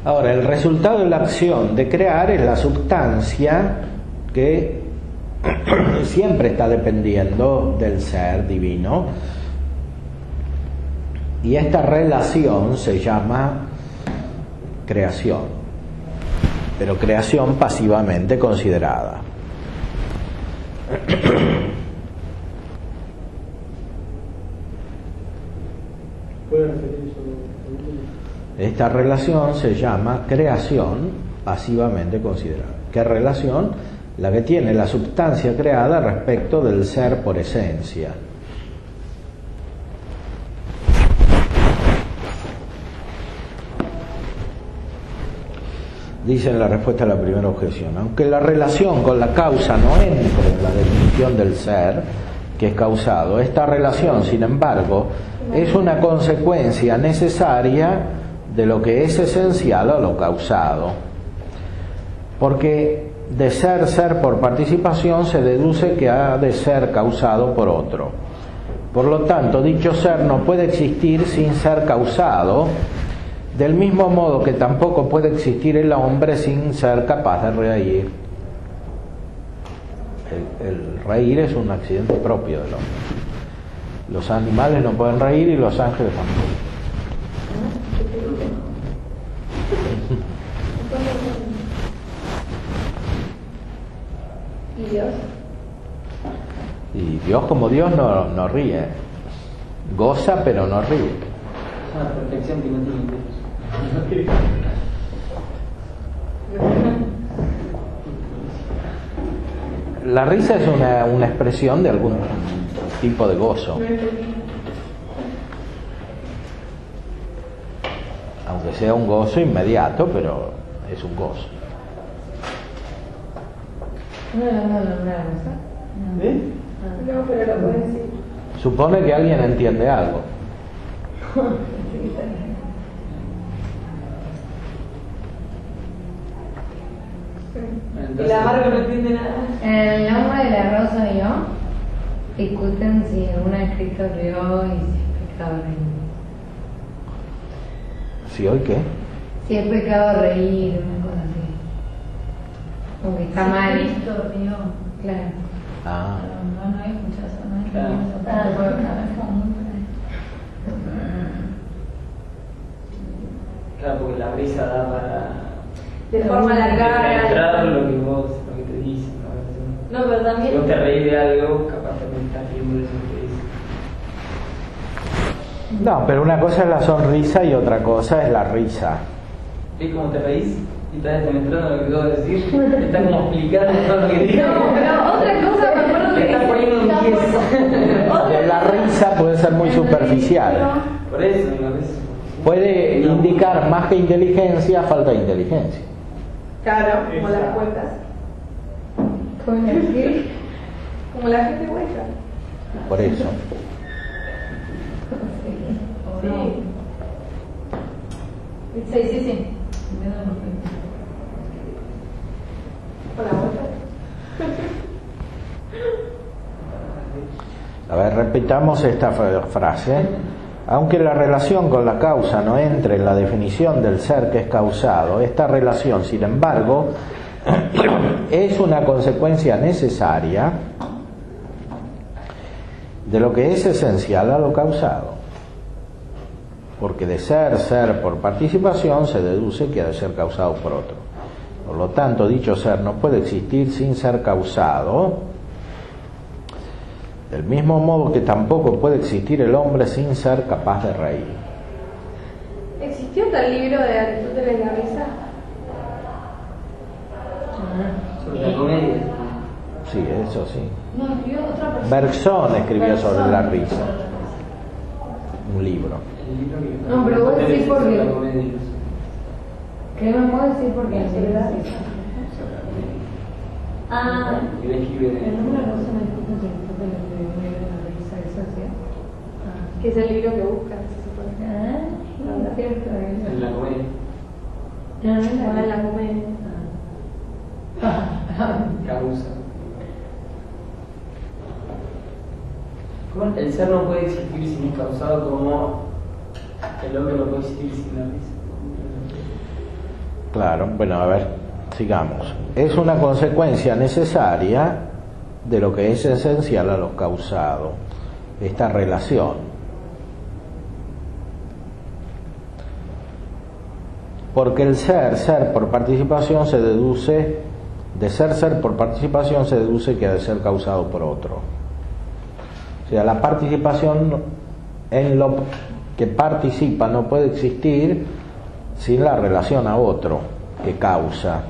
Ahora, el resultado de la acción de crear es la sustancia que siempre está dependiendo del ser divino, y esta relación se llama creación, pero creación pasivamente considerada. ¿Puede repetir eso? Esta relación se llama creación pasivamente considerada. ¿Qué relación? La que tiene la sustancia creada respecto del ser por esencia. Dice en la respuesta a la primera objeción: aunque la relación con la causa no entre en la definición del ser que es causado, esta relación, sin embargo, es una consecuencia necesaria de lo que es esencial a lo causado, porque de ser por participación se deduce que ha de ser causado por otro. Por lo tanto, dicho ser no puede existir sin ser causado, del mismo modo que tampoco puede existir el hombre sin ser capaz de reír. El reír es un accidente propio del hombre. Los animales no pueden reír y los ángeles tampoco. ¿Y Dios? Y Dios, como Dios, no ríe. Goza, pero no ríe. Es una perfección que no tiene Dios. La risa es una expresión de algún tipo de gozo. Aunque sea un gozo inmediato, pero es un gozo. ¿No le vamos a nombrar a Rosa? ¿Eh? No, pero lo puedes decir. Supone que alguien entiende algo. Y la Margo no entiende nada. El nombre de la Rosa y yo discuten si alguna ha escrito rió y si es pecado reír. ¿Sí hoy qué? Si es pecado reír, una cosa así. Como que está mal. Cristo río. Claro. Ah, No había escuchado eso, no Claro. es como muy Claro, porque la brisa da para De forma alargada. entrar lo que te dicen. ¿No? No, pero Si también. vos te reís de algo, capaz también estás riendo de eso que dice. No, pero una cosa es la sonrisa y otra cosa es la risa. ¿Ves cómo te reís? Y estás demostrando lo que acabo de decir. Te estás como explicando todo lo que dije. No, pero otra cosa, me acuerdo Le que. estás poniendo un 10. La risa puede ser muy superficial. Por eso, a veces. Puede indicar más que inteligencia, falta de inteligencia. Claro, como las huecas. ¿Cómo decir? Como la gente hueca. Por eso. Sí. Sí. Con la hueca. A ver, repitamos esta frase. Aunque la relación con la causa no entre en la definición del ser que es causado, esta relación, sin embargo, es una consecuencia necesaria de lo que es esencial a lo causado. Porque de ser por participación se deduce que ha de ser causado por otro. Por lo tanto, dicho ser no puede existir sin ser causado. Del mismo modo que tampoco puede existir el hombre sin ser capaz de reír. ¿Existió tal libro de Aristóteles La risa? Sobre la comedia. Sí, eso sí. No, escribió otra persona. Bergson escribió sobre la risa. Un libro. El libro que. No, pero vos decís por qué. La comedia. ¿Qué me puedo decir por qué? ¿Verdad? Ah, Él escribe En una cosa me disculpo si entonces le escribí un libro de la risa, eso sí. que es el libro que buscan, se supone. No, es cierto. en la comedia. No, no es Ah, en la la comedia. Causa. El ser no puede existir sin es causado como el hombre no puede existir sin la risa. Claro, bueno, a ver, sigamos. Es una consecuencia necesaria de lo que es esencial a lo causado, esta relación. Porque el ser por participación se deduce, de ser por participación se deduce que ha de ser causado por otro. O sea, la participación en lo que participa no puede existir sin la relación a otro que causa.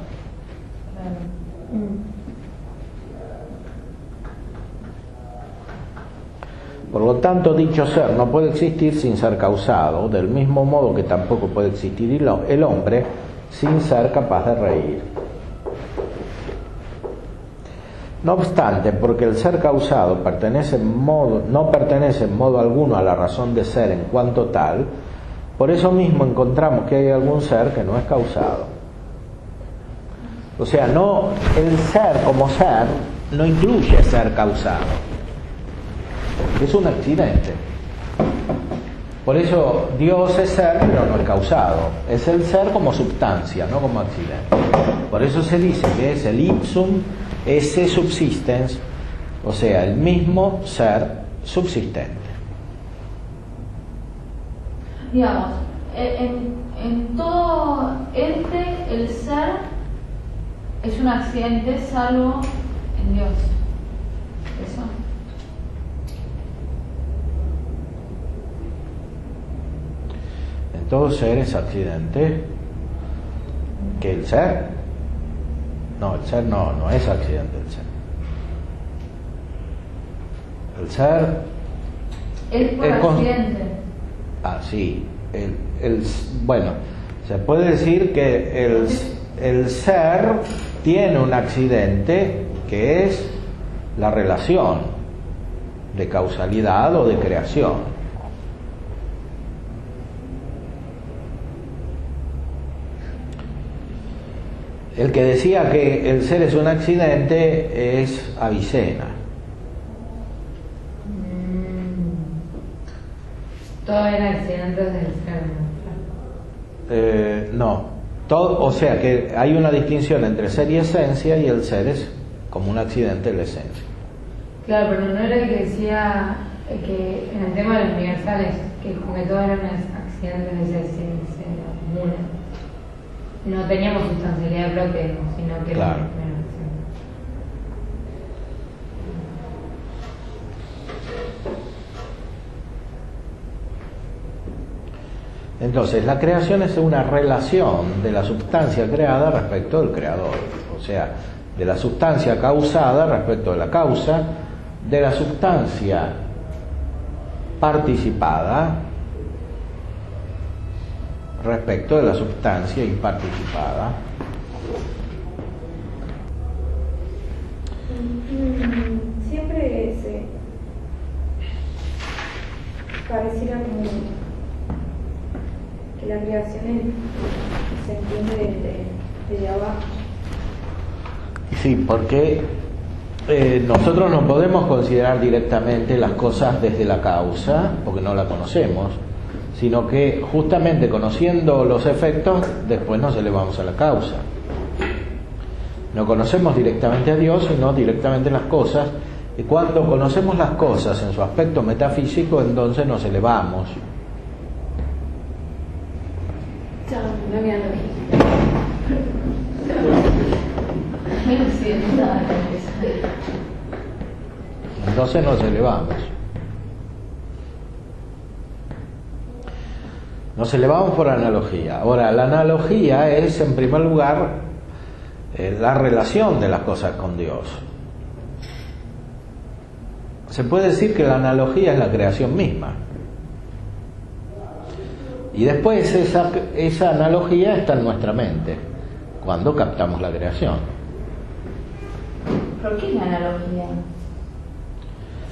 Por lo tanto, dicho ser no puede existir sin ser causado, del mismo modo que tampoco puede existir el hombre sin ser capaz de reír. No obstante, porque el ser causado no pertenece en modo alguno a la razón de ser en cuanto tal, por eso mismo encontramos que hay algún ser que no es causado. O sea, no, el ser como ser no incluye ser causado. Es un accidente. Por eso Dios es ser, pero no es causado. Es el ser como substancia, no como accidente. Por eso se dice que es el ipsum esse subsistens, o sea, el mismo ser subsistente. Digamos, en todo ente el ser es un accidente salvo en Dios. ¿Eso? En todo ser es accidente. ¿Que el ser? No, el ser no es accidente el ser. El ser Es por es accidente. Sí. Bueno, se puede decir que el ser tiene un accidente que es la relación de causalidad o de creación. El que decía que el ser es un accidente es Avicena. Todo era accidentes del ser. No, todo, o sea que hay una distinción entre ser y esencia, y el ser es como un accidente de la esencia. Claro, pero no era el que decía que en el tema de los universales, que como que todo eran accidentes de esa esencia común. No teníamos sustancialidad propia, sino que Claro. era Entonces, la creación es una relación de la sustancia creada respecto del creador, o sea, de la sustancia causada respecto de la causa, de la sustancia participada respecto de la sustancia imparticipada. Siempre pareciera como que la creación se entiende desde abajo. Sí, porque nosotros no podemos considerar directamente las cosas desde la causa, porque no la conocemos, sino que justamente conociendo los efectos, después nos elevamos a la causa. No conocemos directamente a Dios, sino directamente las cosas, y cuando conocemos las cosas en su aspecto metafísico, entonces nos elevamos. No me ando Entonces nos elevamos. Nos elevamos por analogía. Ahora, la analogía es, en primer lugar, la relación de las cosas con Dios. Se puede decir que la analogía es la creación misma. Y después esa analogía está en nuestra mente, cuando captamos la creación. ¿Por qué la analogía?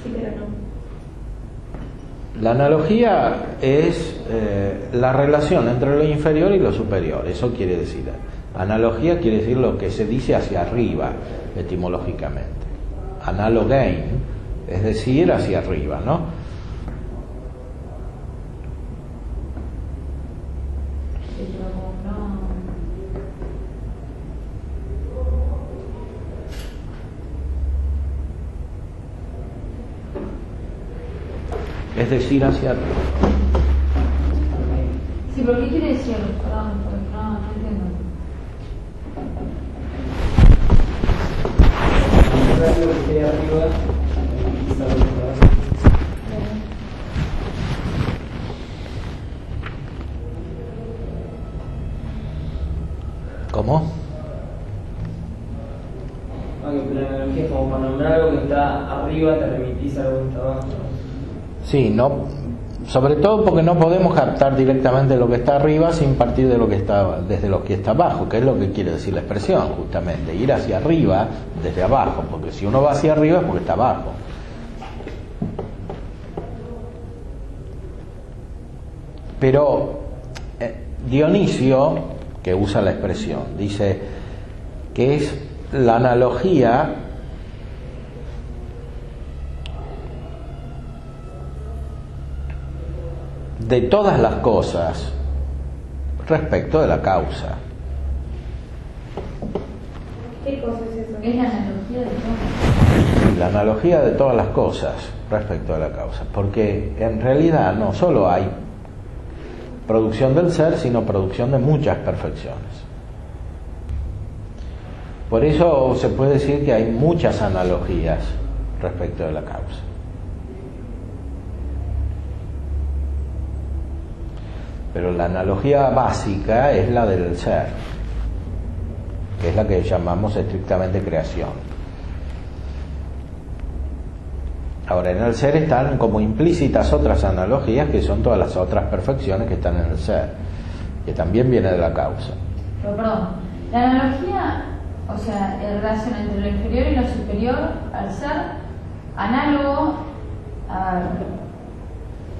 Sí, pero no. La analogía es la relación entre lo inferior y lo superior. Eso quiere decir. Analogía quiere decir lo que se dice hacia arriba, etimológicamente. Analogein, es decir, hacia arriba, ¿no? Es decir, hacia arriba. Sí, pero ¿qué quiere decir? Perdón, no entiendo. Algo que esté arriba, está lo que está abajo. ¿Cómo? La analogía es como para nombrar algo que está arriba, te remitís a algo que está abajo. Sí, no, sobre todo porque no podemos captar directamente lo que está arriba sin partir de lo que está, desde lo que está abajo, que es lo que quiere decir la expresión, justamente, ir hacia arriba desde abajo, porque si uno va hacia arriba es porque está abajo. Pero Dionisio, que usa la expresión, dice que es la analogía de todas las cosas respecto de la causa. ¿Qué cosa es eso? Es la analogía de todo. La analogía de todas las cosas respecto de la causa, porque en realidad no solo hay producción del ser, sino producción de muchas perfecciones. Por eso se puede decir que hay muchas analogías respecto de la causa. Pero la analogía básica es la del ser, que es la que llamamos estrictamente creación. Ahora, en el ser están como implícitas otras analogías, que son todas las otras perfecciones que están en el ser, que también viene de la causa. Pero perdón, la analogía, o sea, la relación entre lo inferior y lo superior al ser análogo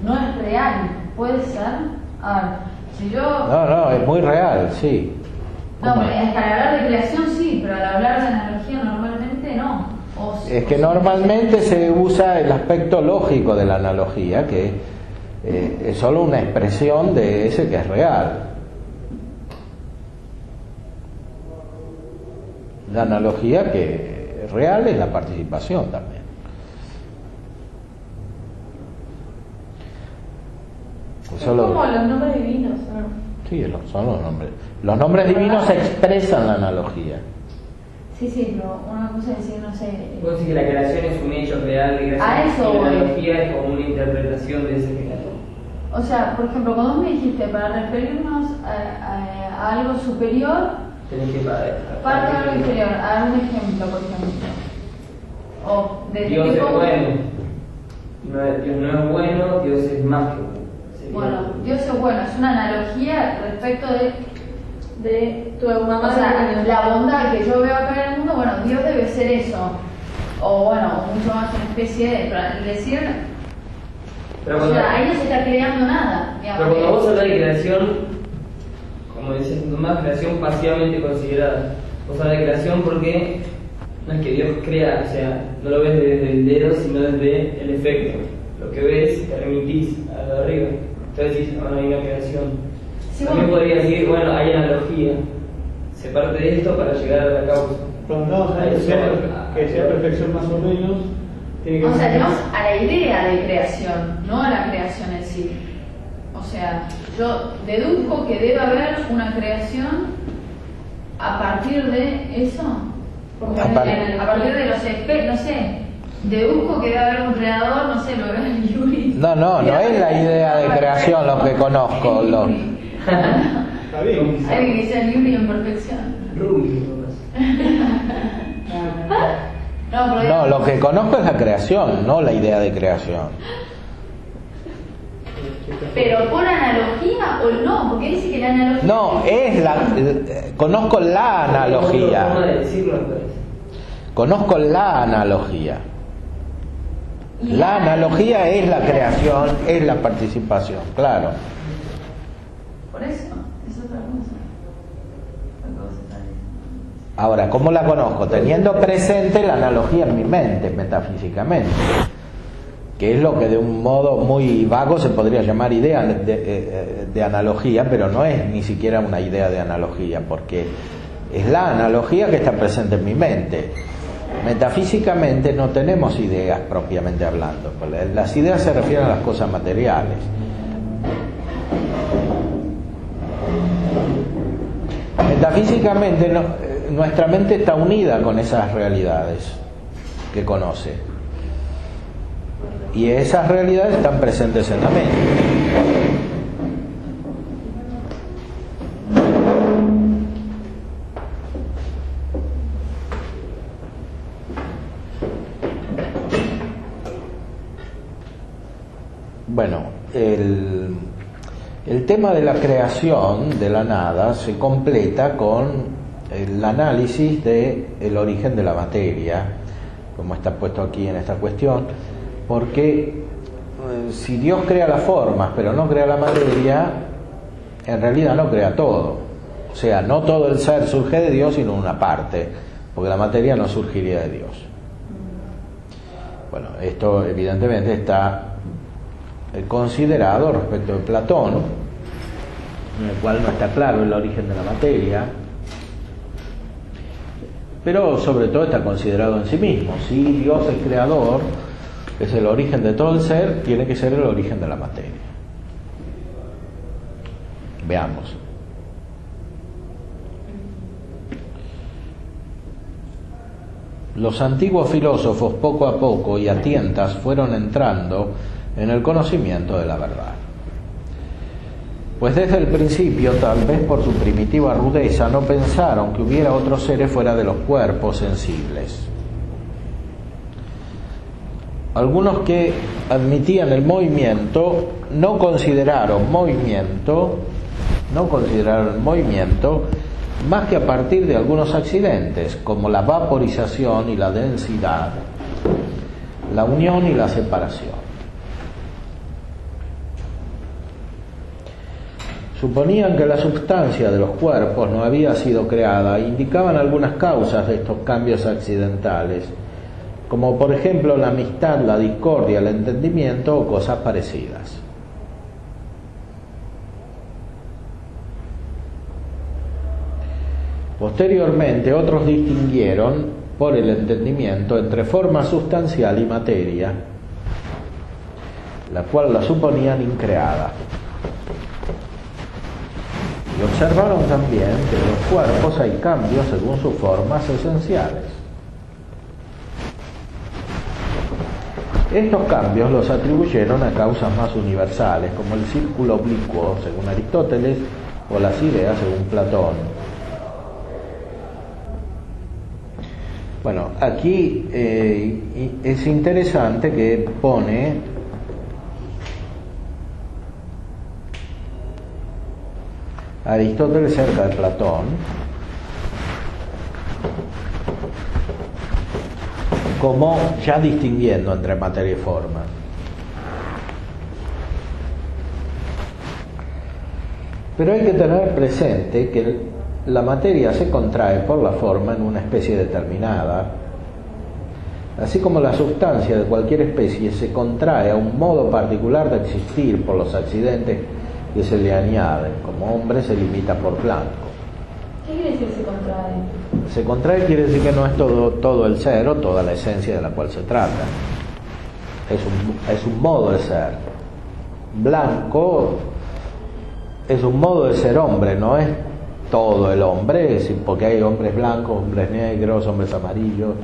no es real, puede ser. A ver, si yo... No, es muy real, sí. No, pero es que al hablar de creación sí, pero al hablar de analogía normalmente no. Es que normalmente se usa el aspecto lógico de la analogía, que es solo una expresión de ese que es real. La analogía que es real es la participación también. Son como los nombres divinos, ¿no? Sí, son los nombres. Los nombres divinos expresan la analogía. Sí, pero una cosa es decir, no sé... Puedo decir que la creación es un hecho real de creación, A eso y la voy. analogía es como una interpretación de ese creador. O sea, por ejemplo, cuando me dijiste para referirnos a algo superior, tenés que parte de algo inferior. A dar un ejemplo, por ejemplo. O de Dios tipo, es bueno. Dios no es bueno, Dios es más que bueno. Bueno, Dios es bueno, es una analogía respecto de tu mamá. O sea, la bondad que yo veo acá en el mundo, bueno, Dios debe ser eso. O bueno, mucho más una especie de decir. Pero O sea, ahí no se está creando nada. Digamos. Pero cuando vos hablas de creación, como decías más creación pasivamente considerada. Vos hablas de creación porque no es que Dios crea, o sea, no lo ves desde el dedo, sino desde el efecto. Lo que ves, te remitís a lo de arriba. Entonces decís, bueno, hay una creación. Sí, También bueno. podría decir, bueno, hay analogía. Se parte de esto para llegar a la causa. Cuando hablamos de que sea perfección más o menos, tiene que O sea, ser- llegamos a la idea de creación, no a la creación en sí. O sea, yo deduzco que debe haber una creación a partir de eso. A par- A partir de los efectos, no sé. Deduzco que debe haber un creador, no sé, lo veo en Yuri. No es la idea de creación lo que conozco. Está bien. Alguien que dice Yuri en perfección. Rubio, No, lo que conozco es la creación, no la idea de creación. Pero por analogía o no, porque dice que la analogía. No, conozco la forma analogía. de decirlo, me parece. Conozco la analogía. Y La analogía es la creación, es la participación, claro. Por eso, es otra cosa. Ahora, ¿cómo la conozco? Teniendo presente la analogía en mi mente, metafísicamente, que es lo que de un modo muy vago se podría llamar idea de analogía, pero no es ni siquiera una idea de analogía, porque es la analogía que está presente en mi mente. Metafísicamente no tenemos ideas propiamente hablando, las ideas se refieren a las cosas materiales. Metafísicamente nuestra mente está unida con esas realidades que conoce, y esas realidades están presentes en la mente. Bueno, el tema de la creación de la nada se completa con el análisis del origen de la materia, como está puesto aquí en esta cuestión, porque si Dios crea las formas pero no crea la materia, en realidad no crea todo. O sea, no todo el ser surge de Dios, sino una parte, porque la materia no surgiría de Dios. Bueno, esto evidentemente está considerado respecto de Platón, en el cual no está claro el origen de la materia, pero sobre todo está considerado en sí mismo. Si Dios es creador, es el origen de todo el ser, tiene que ser el origen de la materia. Veamos. Los antiguos filósofos poco a poco y a tientas fueron entrando en el conocimiento de la verdad. Pues desde el principio, tal vez por su primitiva rudeza, no pensaron que hubiera otros seres fuera de los cuerpos sensibles. Algunos que admitían el movimiento no consideraron movimiento más que a partir de algunos accidentes, como la vaporización y la densidad, la unión y la separación. Suponían que la sustancia de los cuerpos no había sido creada e indicaban algunas causas de estos cambios accidentales, como por ejemplo la amistad, la discordia, el entendimiento o cosas parecidas. Posteriormente, otros distinguieron por el entendimiento entre forma sustancial y materia, la cual la suponían increada. Y observaron también que en los cuerpos hay cambios según sus formas esenciales. Estos cambios los atribuyeron a causas más universales, como el círculo oblicuo, según Aristóteles, o las ideas, según Platón. Bueno, aquí es interesante que pone Aristóteles cerca de Platón, como ya distinguiendo entre materia y forma. Pero hay que tener presente que la materia se contrae por la forma en una especie determinada, así como la sustancia de cualquier especie se contrae a un modo particular de existir por los accidentes que se le añaden, como hombre se limita por blanco. ¿Qué quiere decir se contrae? Se contrae quiere decir que no es todo el ser o toda la esencia de la cual se trata. Es un modo de ser. Blanco es un modo de ser hombre, no es todo el hombre, porque hay hombres blancos, hombres negros, hombres amarillos,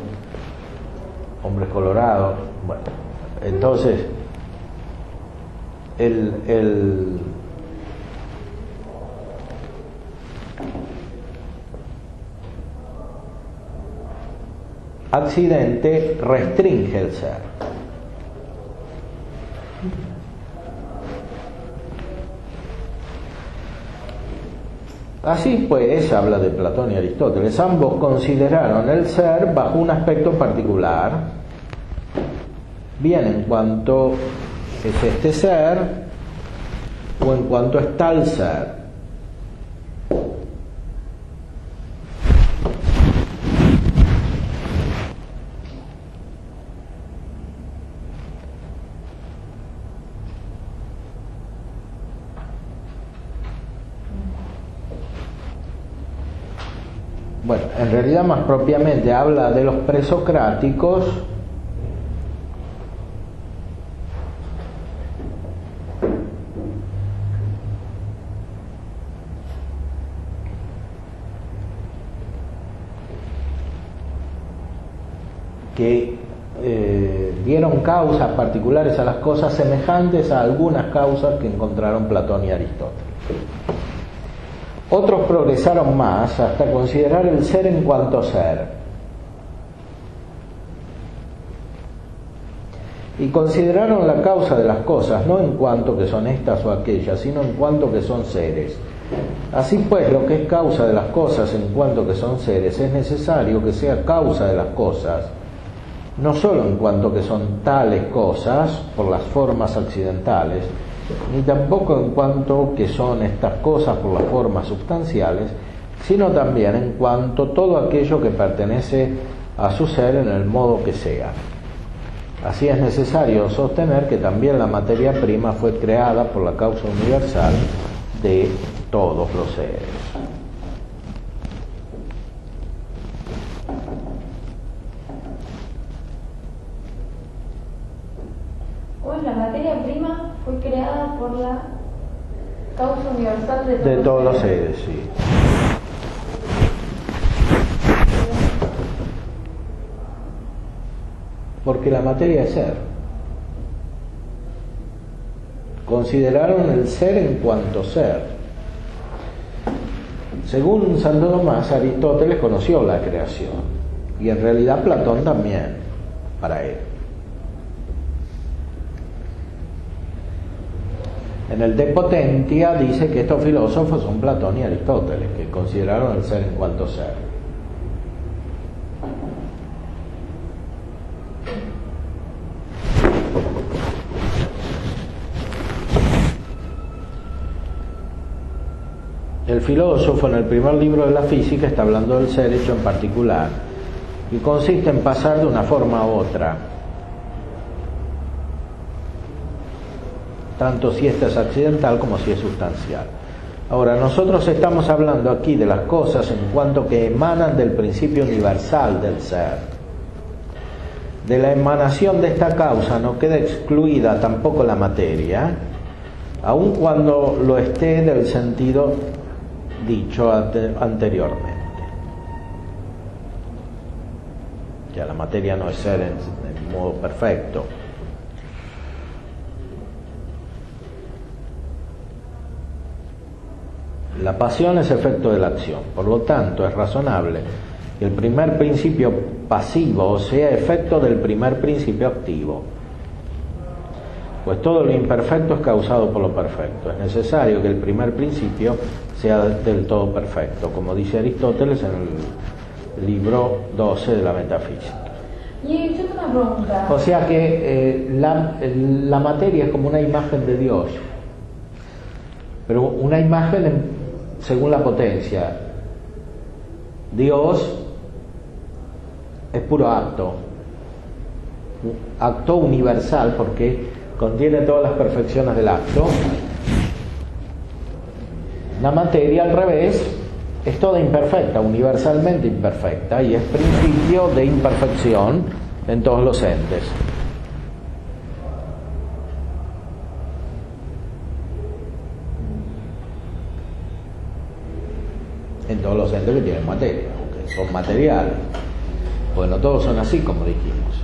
hombres colorados. Bueno, entonces el accidente restringe el ser. Así pues, habla de Platón y Aristóteles, ambos consideraron el ser bajo un aspecto particular, bien en cuanto es este ser o en cuanto es tal ser. Bueno, en realidad más propiamente habla de los presocráticos que dieron causas particulares a las cosas semejantes a algunas causas que encontraron Platón y Aristóteles. Otros progresaron más hasta considerar el ser en cuanto ser. Y consideraron la causa de las cosas no en cuanto que son estas o aquellas, sino en cuanto que son seres. Así pues, lo que es causa de las cosas en cuanto que son seres es necesario que sea causa de las cosas, no solo en cuanto que son tales cosas por las formas accidentales, ni tampoco en cuanto que son estas cosas por las formas sustanciales, sino también en cuanto todo aquello que pertenece a su ser en el modo que sea. Así es necesario sostener que también la materia prima fue creada por la causa universal de todos los seres. Pues la materia prima fue creada por la causa universal de todos los seres, sí. Porque la materia es ser. Consideraron el ser en cuanto ser. Según Santo Tomás, Aristóteles conoció la creación, y en realidad Platón también, para él. En el De Potentia dice que estos filósofos son Platón y Aristóteles, que consideraron el ser en cuanto ser. El filósofo en el primer libro de la física está hablando del ser hecho en particular, y consiste en pasar de una forma a otra, tanto si esta es accidental como si es sustancial. Ahora, nosotros estamos hablando aquí de las cosas en cuanto que emanan del principio universal del ser. De la emanación de esta causa no queda excluida tampoco la materia, aun cuando lo esté del sentido dicho anteriormente. Ya la materia no es ser en modo perfecto, La pasión es efecto de la acción, por lo tanto es razonable que el primer principio pasivo sea efecto del primer principio activo, pues todo lo imperfecto es causado por lo perfecto. Es necesario que el primer principio sea del todo perfecto, como dice Aristóteles en el libro 12 de la Metafísica. Y yo tengo una pregunta. O sea que la materia es como una imagen de Dios, pero una imagen según la potencia. Dios es puro acto universal porque contiene todas las perfecciones del acto. La materia, al revés, es toda imperfecta, universalmente imperfecta, y es principio de imperfección en todos los entes. En todos los entes que tienen materia, aunque son materiales. Pues no todos son así, como dijimos.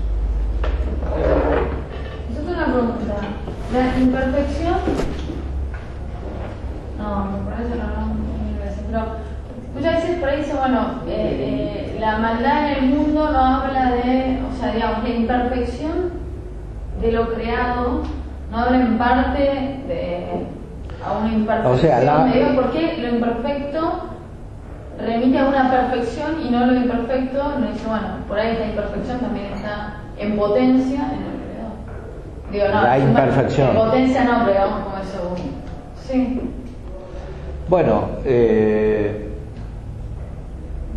Yo tengo una pregunta. La imperfección. No, me parece pero muchas veces por ahí dice, bueno, la maldad en el mundo no habla de, o sea, digamos, la imperfección de lo creado no habla en parte de a una imperfección. O sea, ¿Por qué lo imperfecto remite a una perfección y no lo imperfecto? No dice, bueno, por ahí esta imperfección también está en potencia en el creador. Digo, no, la imperfección. En potencia no, pero digamos como eso. Sí. Bueno,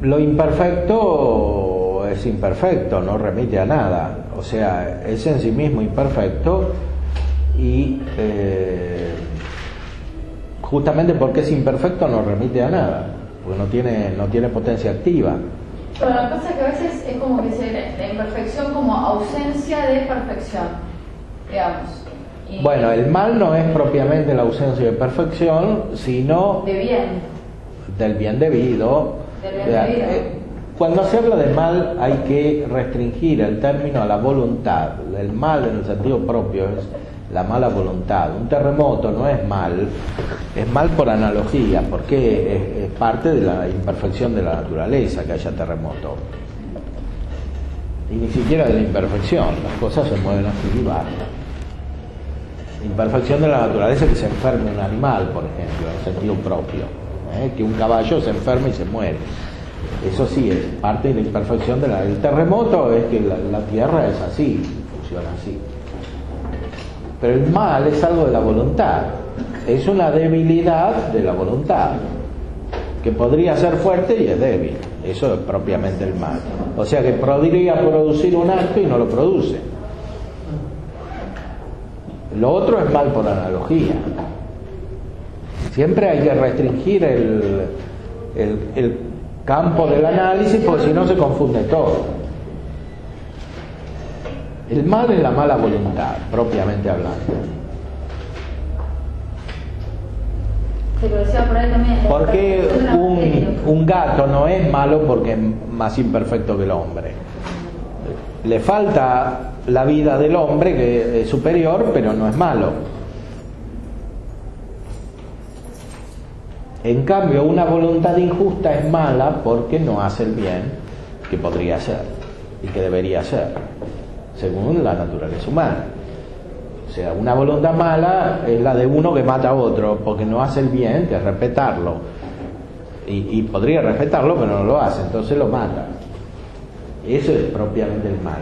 lo imperfecto es imperfecto, no remite a nada. O sea, es en sí mismo imperfecto y justamente porque es imperfecto no remite a nada, porque no tiene potencia activa. Pero lo que pasa es que a veces es como que la imperfección como ausencia de perfección, digamos. Bueno, el mal no es propiamente la ausencia de perfección, sino de bien. Del bien debido. Cuando se habla de mal hay que restringir el término a la voluntad. El mal en el sentido propio es la mala voluntad. Un terremoto no es mal por analogía, porque es parte de la imperfección de la naturaleza que haya terremoto. Y ni siquiera de la imperfección, las cosas se mueven así y van. Imperfección de la naturaleza es que se enferme un animal, por ejemplo, en sentido propio, que un caballo se enferme y se muere. Eso sí es parte de la imperfección de el terremoto es que la tierra es así, funciona así. Pero el mal es algo de la voluntad, es una debilidad de la voluntad, que podría ser fuerte y es débil. Eso es propiamente el mal. O sea que podría producir un acto y no lo produce. Lo otro es mal por analogía. Siempre hay que restringir el campo del análisis, porque si no se confunde todo. El mal es la mala voluntad, propiamente hablando. Porque un gato no es malo porque es más imperfecto que el hombre. Le falta la vida del hombre, que es superior, pero no es malo. En cambio, una voluntad injusta es mala porque no hace el bien que podría hacer y que debería hacer, según la naturaleza humana. O sea, una voluntad mala es la de uno que mata a otro porque no hace el bien, que es respetarlo. Y podría respetarlo, pero no lo hace, entonces lo mata. Eso es propiamente el mal.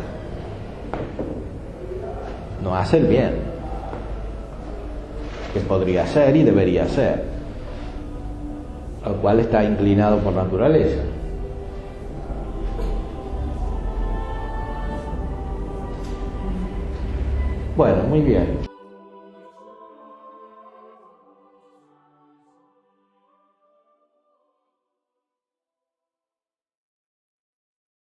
No hace el bien que podría hacer y debería hacer, al cual está inclinado por naturaleza. Bueno, muy bien.